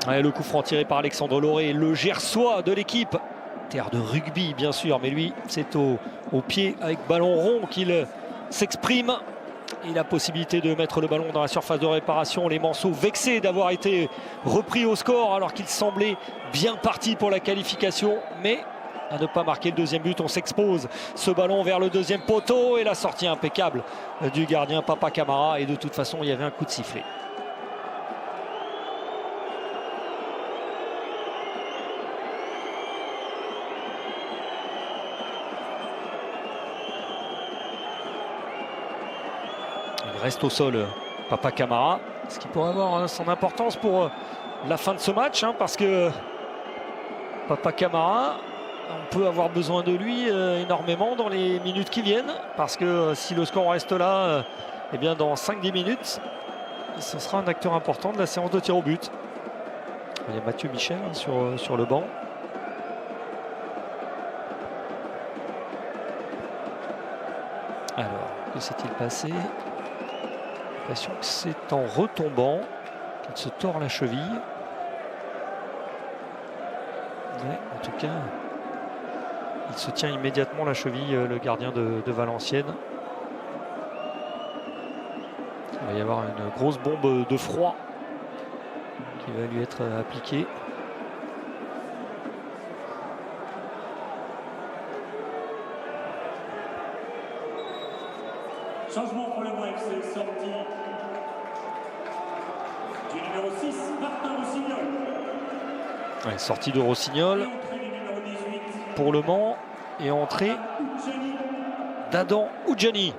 Ouais, le coup franc tiré par Alexandre Lauré, le Gersois de l'équipe. Terre de rugby bien sûr, mais lui c'est au pied avec ballon rond qu'il s'exprime. Et la possibilité de mettre le ballon dans la surface de réparation. Les Manceaux vexés d'avoir été repris au score alors qu'ils semblaient bien partis pour la qualification. Mais à ne pas marquer le deuxième but, on s'expose. Ce ballon vers le deuxième poteau et la sortie impeccable du gardien Papa Camara. Et de toute façon, il y avait un coup de sifflet. Il reste au sol Papa Camara, ce qui pourrait avoir son importance pour la fin de ce match, parce que Papa Camara, on peut avoir besoin de lui énormément dans les minutes qui viennent, parce que si le score reste là, eh bien dans 5-10 minutes, ce sera un acteur important de la séance de tir au but. Il y a Mathieu Michel sur le banc. Alors, que s'est-il passé ? J'ai l'impression que c'est en retombant qu'il se tord la cheville. Ouais, en tout cas, il se tient immédiatement la cheville, le gardien de Valenciennes. Il va y avoir une grosse bombe de froid qui va lui être appliquée. Changement pour le Mans FC, sortie du numéro 6, Martin Rossignol. Ouais, sortie de Rossignol Et entrée du numéro 18, pour le Mans et entrée Oudjani. d'Adan Oudjani.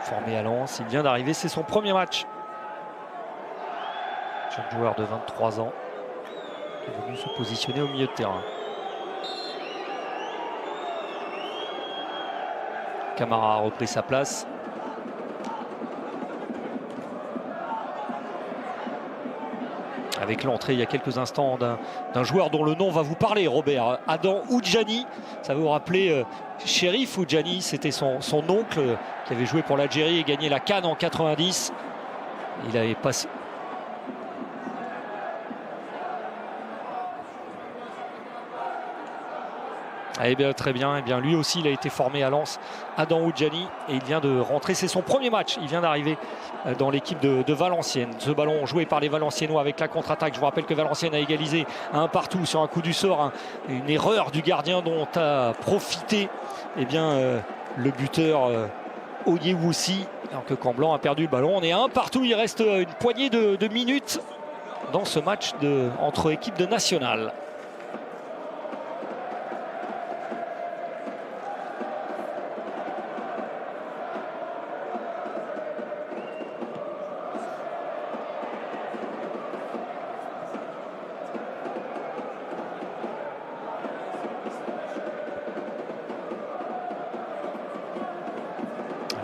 Formé à Lens, il vient d'arriver, c'est son premier match. Jeune joueur de 23 ans qui est venu se positionner au milieu de terrain. Camara a repris sa place. Avec l'entrée il y a quelques instants d'un joueur dont le nom va vous parler, Robert. Adan Oudjani, ça va vous rappeler Chérif Oudjani, c'était son oncle qui avait joué pour l'Algérie et gagné la CAN en 90. Il avait passé... Eh bien, très bien. Eh bien, lui aussi, il a été formé à Lens, Adan Oudjani, et il vient de rentrer. C'est son premier match. Il vient d'arriver dans l'équipe de Valenciennes. Ce ballon joué par les Valenciennois avec la contre-attaque. Je vous rappelle que Valenciennes a égalisé un partout sur un coup du sort. Une erreur du gardien dont a profité le buteur Oyewusi. Alors que Camblanc a perdu le ballon. On est à un partout. Il reste une poignée de minutes dans ce match entre équipes de nationales.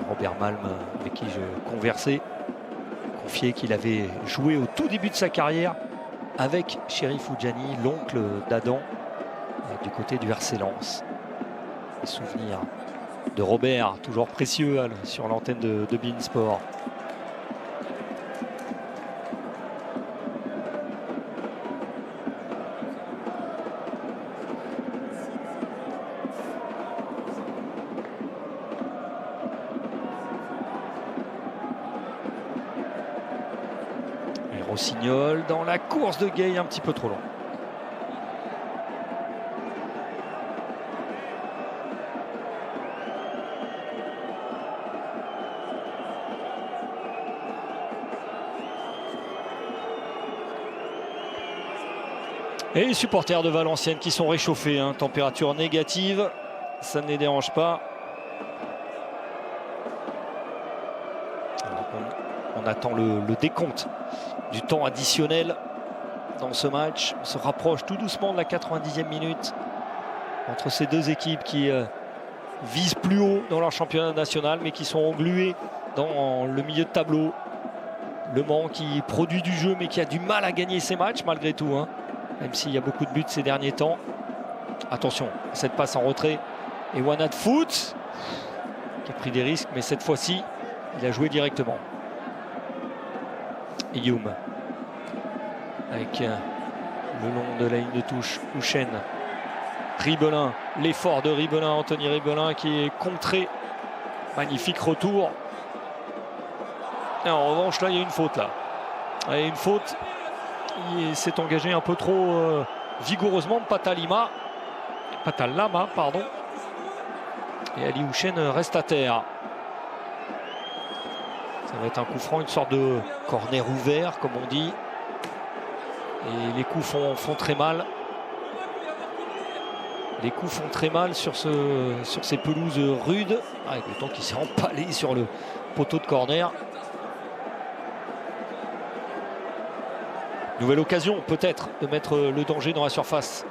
Robert Malm, avec qui je conversais, confiait qu'il avait joué au tout début de sa carrière avec Chérif Oudjani, l'oncle d'Adan, du côté du RC Lens. Les souvenirs de Robert, toujours précieux sur l'antenne de beIN Sport. Rossignol dans la course de Gay, un petit peu trop long. Et les supporters de Valenciennes qui sont réchauffés, température négative, ça ne les dérange pas. On attend le décompte du temps additionnel dans ce match. On se rapproche tout doucement de la 90e minute entre ces deux équipes qui visent plus haut dans leur championnat national mais qui sont engluées dans le milieu de tableau. Le Mans qui produit du jeu mais qui a du mal à gagner ses matchs malgré tout, hein, même s'il y a beaucoup de buts ces derniers temps. Attention, cette passe en retrait. Et Wanad Foot qui a pris des risques, mais cette fois-ci, il a joué directement. Et Youm avec le long de la ligne de touche, Houchen. Ribelin, l'effort de Ribelin, Anthony Ribelin qui est contré. Magnifique retour. Et en revanche, là, il y a une faute. Là. Il y a une faute. Il s'est engagé un peu trop vigoureusement. Patalama, pardon. Et Ali Houchen reste à terre. Ça va être un coup franc, une sorte de corner ouvert, comme on dit. Et les coups font très mal. Les coups font très mal sur ces pelouses rudes. Avec le temps qui s'est empalé sur le poteau de corner. Nouvelle occasion peut-être de mettre le danger dans la surface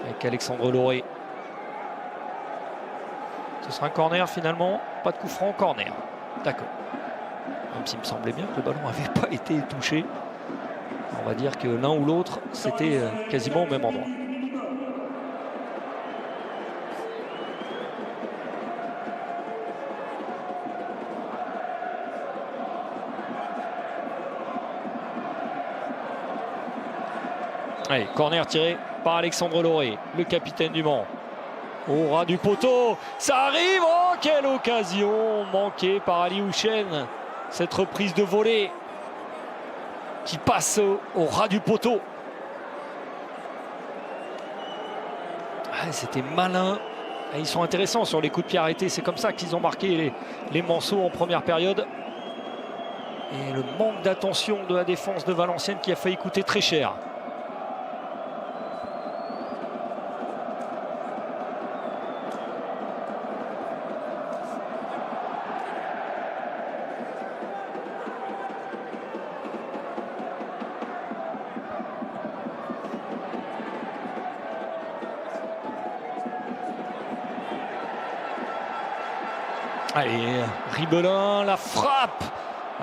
avec Alexandre Lauré. Ce sera un corner finalement, pas de coup franc, corner. D'accord. Même s'il me semblait bien que le ballon n'avait pas été touché. On va dire que l'un ou l'autre, c'était quasiment au même endroit. Allez, corner tiré par Alexandre Lauré, le capitaine du Mans. Au ras du poteau, ça arrive. Oh, quelle occasion manquée par Ali Houchen. Cette reprise de volée qui passe au ras du poteau. Ah, c'était malin. Et ils sont intéressants sur les coups de pied arrêtés. C'est comme ça qu'ils ont marqué les Manceaux en première période. Et le manque d'attention de la défense de Valenciennes qui a failli coûter très cher. Allez, Ribelin, la frappe.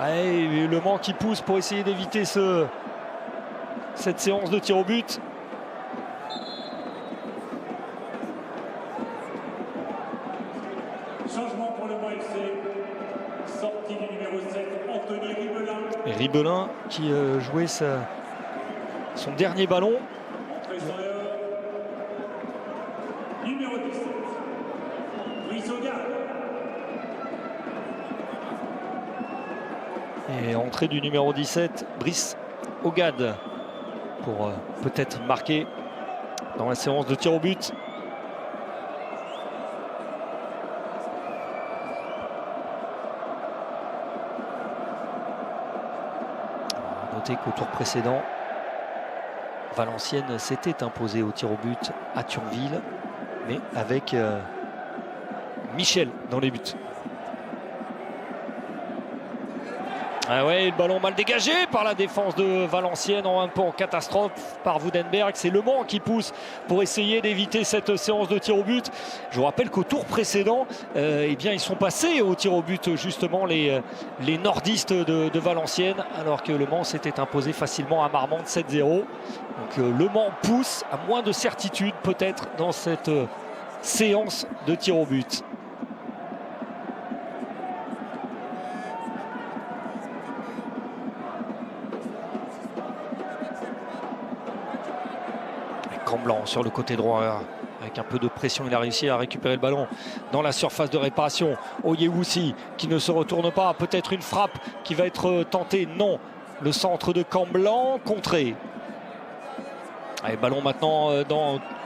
Allez, le Mans qui pousse pour essayer d'éviter cette séance de tir au but. Changement pour le Mans FC. Sortie du numéro 7, Anthony Ribelin. Et Ribelin qui jouait son dernier ballon. Numéro 17, Brice Ogad. Et entrée du numéro 17, Brice Ogad, pour peut-être marquer dans la séance de tir au but. Notez qu'au tour précédent, Valenciennes s'était imposé au tir au but à Thionville, mais avec Michel dans les buts. Ah ouais, le ballon mal dégagé par la défense de Valenciennes, un peu en catastrophe par Woudenberg. C'est Le Mans qui pousse pour essayer d'éviter cette séance de tir au but. Je vous rappelle qu'au tour précédent, eh bien, ils sont passés au tir au but justement les nordistes de Valenciennes, alors que Le Mans s'était imposé facilement à Marmande 7-0. Donc Le Mans pousse à moins de certitude peut-être dans cette séance de tir au but. Camblan sur le côté droit, avec un peu de pression, il a réussi à récupérer le ballon dans la surface de réparation. Oyewusi qui ne se retourne pas, peut-être une frappe qui va être tentée, non. Le centre de Camblan, contré. Allez, ballon maintenant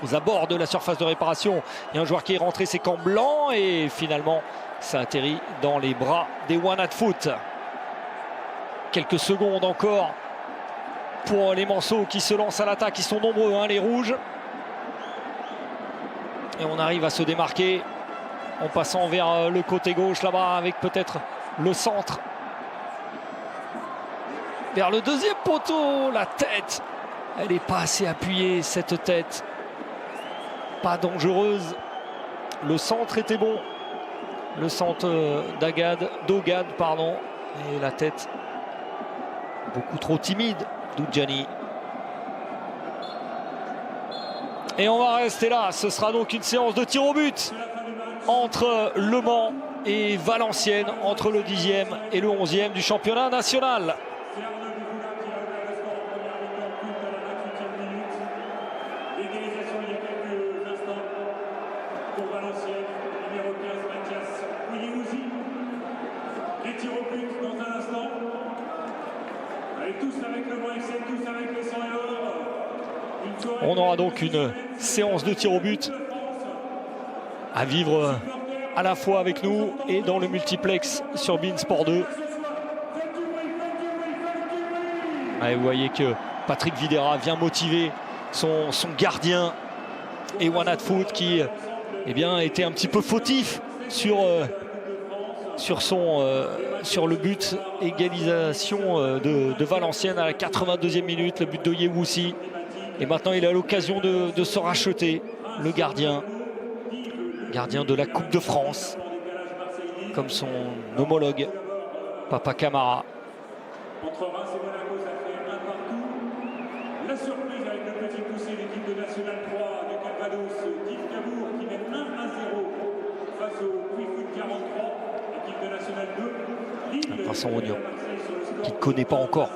aux abords de la surface de réparation. Il y a un joueur qui est rentré, c'est Camblan, et finalement ça atterrit dans les bras des Wanad Foot. Quelques secondes encore pour les Manceaux qui se lancent à l'attaque. Ils sont nombreux, hein, les rouges. Et on arrive à se démarquer en passant vers le côté gauche là-bas, avec peut-être le centre vers le deuxième poteau. La tête, elle n'est pas assez appuyée, cette tête, pas dangereuse. Le centre était bon, le centre d'Ogad, pardon, et la tête beaucoup trop timide, Doudjani. Et on va rester là. Ce sera donc une séance de tir au but entre Le Mans et Valenciennes, entre le 10e et le 11e du championnat national. C'est Arnaud Dufoula qui a ouvert le score en première mi-temps, but à la 28e minute. L'égalisation il y a quelques instants pour Valenciennes, numéro 15, Mathias Ouilly-Ouzi. Les tirs au but dans un instant. Allez, tous avec le Mans FC, tous avec les 100 et or. On aura donc une séance de tir au but à vivre à la fois avec nous et dans le multiplex sur beIN Sport 2. Allez, vous voyez que Patrick Vieira vient motiver son gardien et Wanad Foot qui était un petit peu fautif sur le but égalisation de Valenciennes à la 82e minute, le but de Yewussi. Et maintenant il a l'occasion de se racheter, le gardien de la Coupe de France, comme son homologue Papa Camara. Entre Reims et Monaco, ça fait un partout. La surprise avec le petit poussé, l'équipe de National 3 de Calvados, Yves Cabourg qui mène 1-0 face au Puy Foot 43, équipe de National 2. Vincent Ognon, qui ne connaît pas encore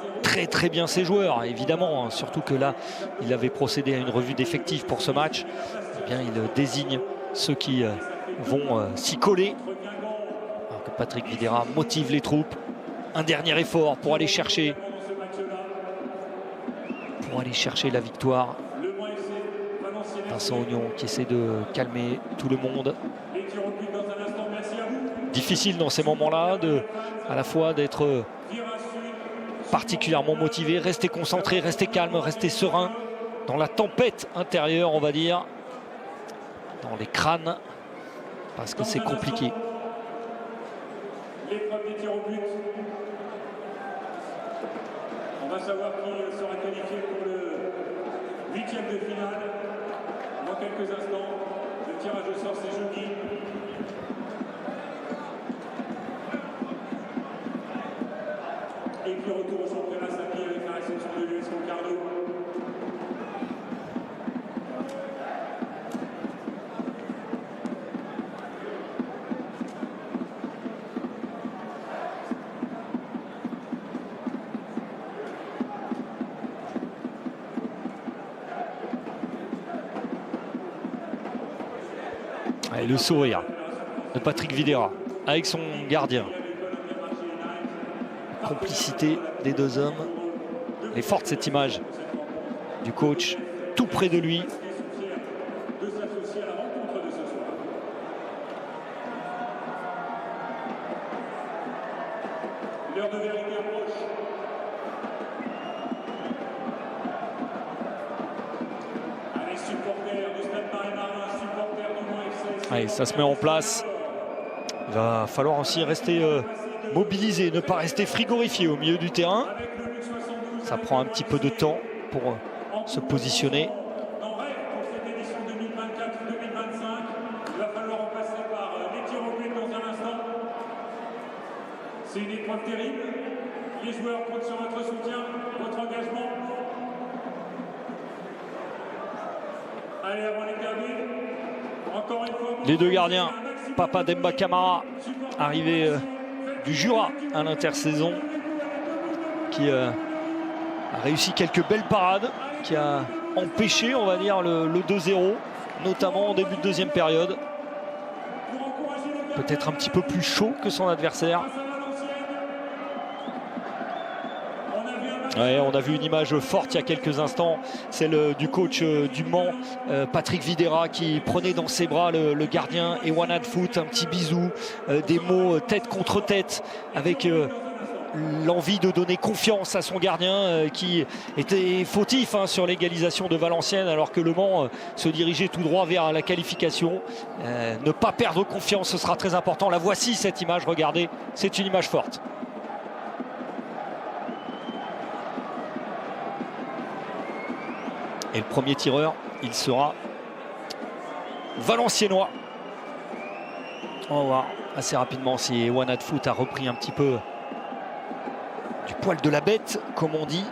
très bien ses joueurs, évidemment, hein, surtout que là, il avait procédé à une revue d'effectifs pour ce match. Eh bien, il désigne ceux qui vont s'y coller. Alors que Patrick Vieira motive les troupes. Un dernier effort pour aller chercher la victoire. Vincent Ognon qui essaie de calmer tout le monde. Difficile dans ces moments-là à la fois d'être particulièrement motivé, rester concentré, rester calme, rester serein dans la tempête intérieure, on va dire, dans les crânes, parce que c'est compliqué. L'épreuve des tirs au but. On va savoir qui sera qualifié pour le 8e de finale. Dans quelques instants, le tirage au sort c'est jeudi. Et puis retour au championnat samedi avec la réception de l'US Concarneau. Et le sourire de Patrick Vieira avec son gardien. Complicité des deux hommes. Elle est forte cette image du coach tout près de lui. De s'associer à la rencontre de ce soir. L'heure de vérité approche. Allez, supporters du Stade Paris-Marin, supporters du Mans FC. Allez, ça se met en place. Il va falloir aussi rester mobilisé, ne pas rester frigorifié au milieu du terrain. Ça prend un petit peu de temps pour se positionner. En rêve pour cette édition 2024-2025, il va falloir en passer par les tirs au but dans un instant. C'est une épreuve terrible. Les joueurs comptent sur votre soutien, votre engagement. Allez, avant les termines, encore une fois. Les deux gardiens, Papa Demba Camara, arrivé du Jura à l'intersaison, qui a réussi quelques belles parades, qui a empêché, on va dire, le 2-0, notamment en début de deuxième période. Peut-être un petit peu plus chaud que son adversaire. Ouais, on a vu une image forte il y a quelques instants, celle du coach du Mans, Patrick Vieira, qui prenait dans ses bras le gardien et Wanad Foot, un petit bisou, des mots tête contre tête, avec l'envie de donner confiance à son gardien qui était fautif sur l'égalisation de Valenciennes, alors que Le Mans se dirigeait tout droit vers la qualification. Ne pas perdre confiance, ce sera très important. La voici cette image, regardez, c'est une image forte. Et le premier tireur, il sera valenciennois. On va voir assez rapidement si Wanad Foot a repris un petit peu du poil de la bête, comme on dit.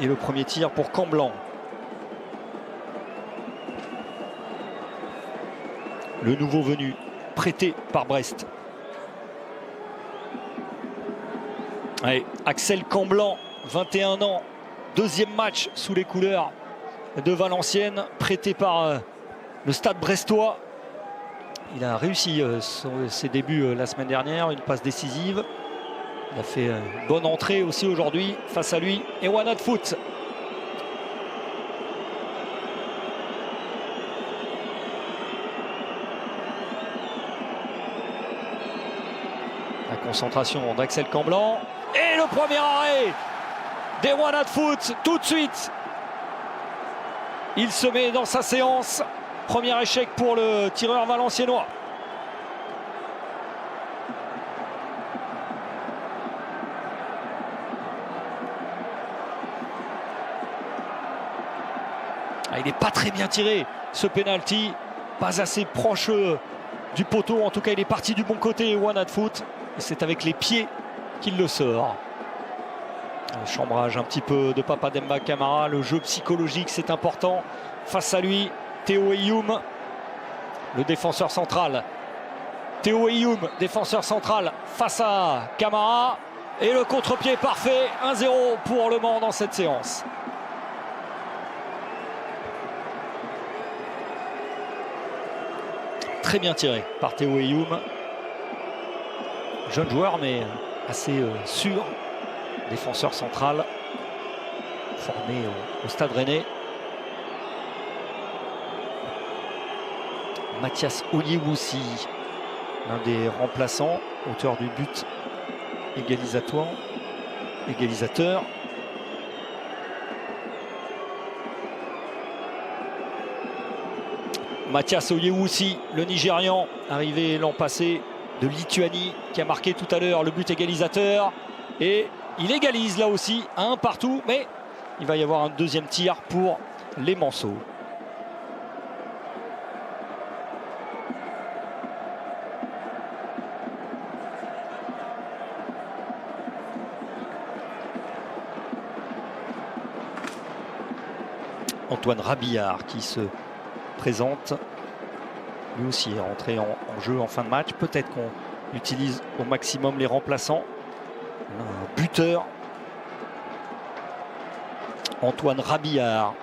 Et le premier tir pour Camblanc. Le nouveau venu, prêté par Brest. Allez, Axel Camblanc, 21 ans, deuxième match sous les couleurs de Valenciennes, prêté par le Stade brestois. Il a réussi ses débuts la semaine dernière, une passe décisive. Il a fait une bonne entrée aussi aujourd'hui. Face à lui, Ewan Hadfoot. La concentration d'Axel Camblanc. Et le premier arrêt d'Ewan Hadfoot tout de suite. Il se met dans sa séance. Premier échec pour le tireur valenciennois. Il n'est pas très bien tiré ce penalty. Pas assez proche du poteau. En tout cas, il est parti du bon côté, Ewan Hadfoot. Et c'est avec les pieds qu'il le sort. Un chambrage un petit peu de Papa Demba Camara. Le jeu psychologique, c'est important. Face à lui, Théo Eyoum, le défenseur central. Théo Eyoum, défenseur central, face à Camara. Et le contre-pied parfait. 1-0 pour Le Mans dans cette séance. Très bien tiré par Théo Eyoum. Jeune joueur, mais assez sûr. Défenseur central, formé au Stade Rennais. Mathias Onyewusi, l'un des remplaçants, auteur du but égalisateur. Mathias Onyewusi, le Nigérian, arrivé l'an passé de Lituanie, qui a marqué tout à l'heure le but égalisateur. Et il égalise là aussi, 1 partout, mais il va y avoir un deuxième tir pour les Manceaux. Antoine Rabillard qui se présente. Lui aussi est rentré en jeu en fin de match. Peut-être qu'on utilise au maximum les remplaçants. Un buteur. Antoine Rabillard,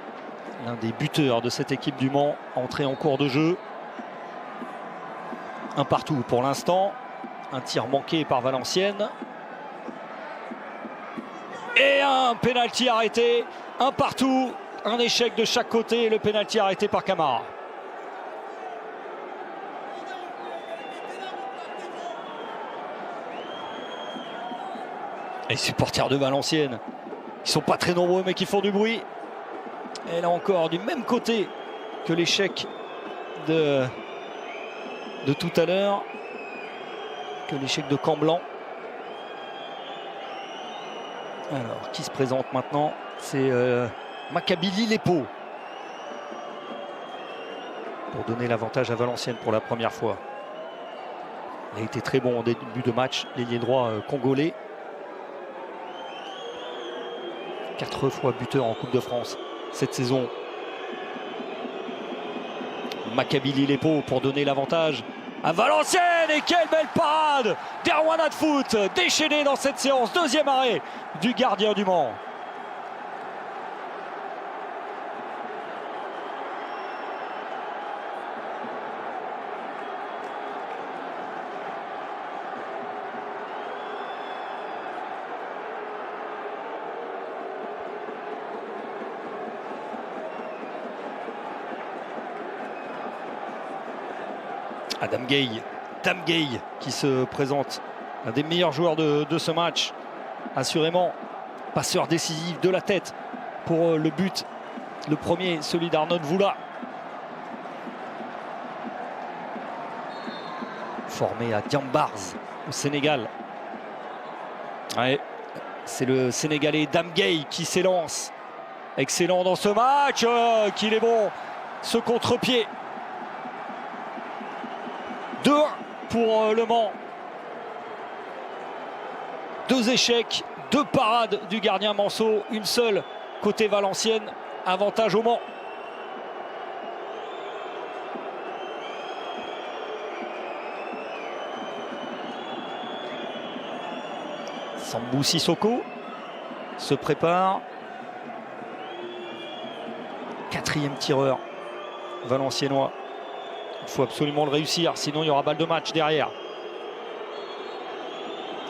l'un des buteurs de cette équipe du Mans, entré en cours de jeu. 1 partout pour l'instant. Un tir manqué par Valenciennes. Et un pénalty arrêté. 1 partout. Un échec de chaque côté. Le pénalty arrêté par Camara. Les supporters de Valenciennes, ils sont pas très nombreux mais qui font du bruit. Et là encore, du même côté que l'échec de tout à l'heure, que l'échec de Camblanc. Alors, qui se présente maintenant? C'est Maccabi Lille-et-Pau. Pour donner l'avantage à Valenciennes pour la première fois. Il a été très bon au début de match, l'ailier droit congolais. 4 fois buteur en Coupe de France cette saison. Maccabi Lille-et-Pau pour donner l'avantage à Valenciennes. Et quelle belle parade d'Erwan Hadfoot, déchaîné dans cette séance. Deuxième arrêt du gardien du Mans. Adam Gay qui se présente, un des meilleurs joueurs de ce match, assurément passeur décisif de la tête pour le but, le premier, celui d'Arnaud Voula, formé à Diambars au Sénégal. Ouais, c'est le Sénégalais Dam Gay qui s'élance, excellent dans ce match, qu'il est bon ce contre-pied. 2-1 pour Le Mans. 2 échecs, 2 parades du gardien Manceau, une seule côté Valenciennes, avantage au Mans. Sambou Sissoko se prépare. 4e tireur valenciennois. Il faut absolument le réussir, sinon il y aura balle de match derrière.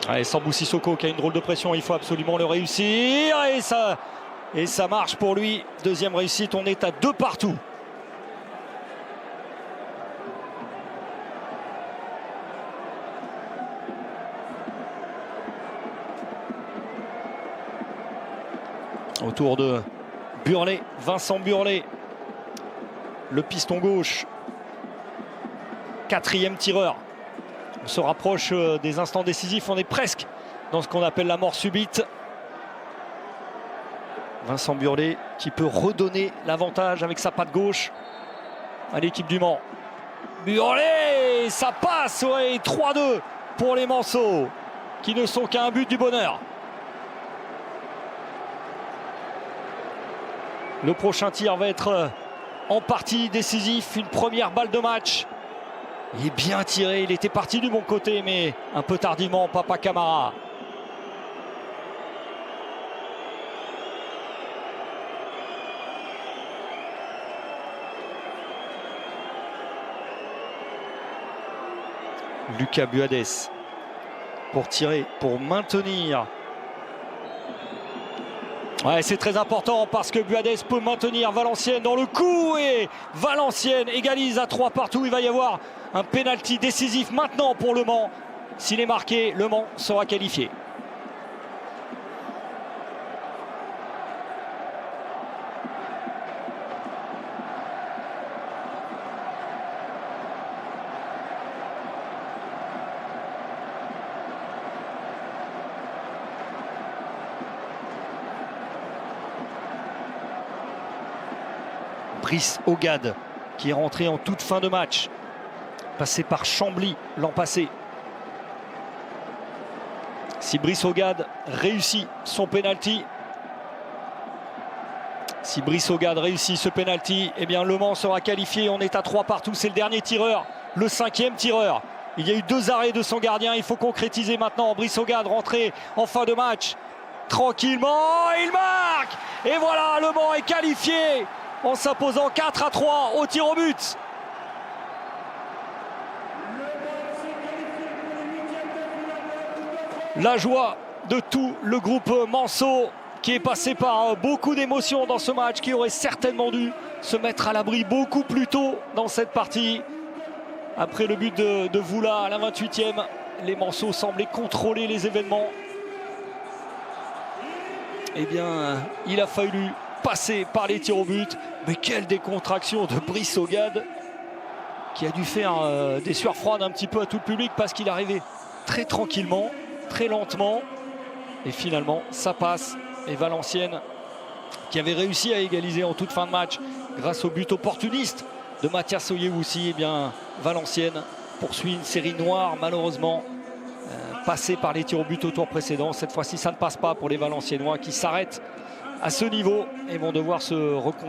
Allez, Sambou Sissoko qui a une drôle de pression, il faut absolument le réussir. Et ça marche pour lui. 2e réussite, on est à 2 partout. Autour de Burlet, Vincent Burlet, le piston gauche, 4e tireur. On se rapproche des instants décisifs, on est presque dans ce qu'on appelle la mort subite. Vincent Burlet qui peut redonner l'avantage avec sa patte gauche à l'équipe du Mans. Burlet, ça passe, ouais, 3-2 pour les Manceaux qui ne sont qu'à un but du bonheur. Le prochain tir va être en partie décisif, une première balle de match. Il est bien tiré, il était parti du bon côté, mais un peu tardivement, Papa Camara. Lucas Buades pour tirer, pour maintenir. Ouais, c'est très important parce que Buades peut maintenir Valenciennes dans le coup et Valenciennes égalise à 3 partout. Il va y avoir un pénalty décisif maintenant pour le Mans. S'il est marqué, le Mans sera qualifié. Brice Ogade qui est rentré en toute fin de match, passé par Chambly l'an passé. Si Brice Ogade réussit son penalty, si Brice Ogade réussit ce penalty, eh bien Le Mans sera qualifié. On est à 3 partout, c'est le dernier tireur, le 5e tireur. Il y a eu 2 arrêts de son gardien, il faut concrétiser maintenant. Brice Ogade rentré en fin de match, tranquillement, il marque. Et voilà, Le Mans est qualifié en s'imposant 4-3 au tir au but. La joie de tout le groupe Manceau qui est passé par beaucoup d'émotions dans ce match, qui aurait certainement dû se mettre à l'abri beaucoup plus tôt dans cette partie. Après le but de Voula à la 28e, les Manceaux semblaient contrôler les événements. Eh bien, il a fallu passer par les tirs au but. Mais quelle décontraction de Brice Ogade qui a dû faire des sueurs froides un petit peu à tout le public parce qu'il arrivait très tranquillement, très lentement. Et finalement, ça passe. Et Valenciennes, qui avait réussi à égaliser en toute fin de match grâce au but opportuniste de Mathias Oyewusi, eh bien, Valenciennes poursuit une série noire, malheureusement, passée par les tirs au but au tour précédent. Cette fois-ci, ça ne passe pas pour les Valenciennois qui s'arrêtent à ce niveau et vont devoir se reconstruire.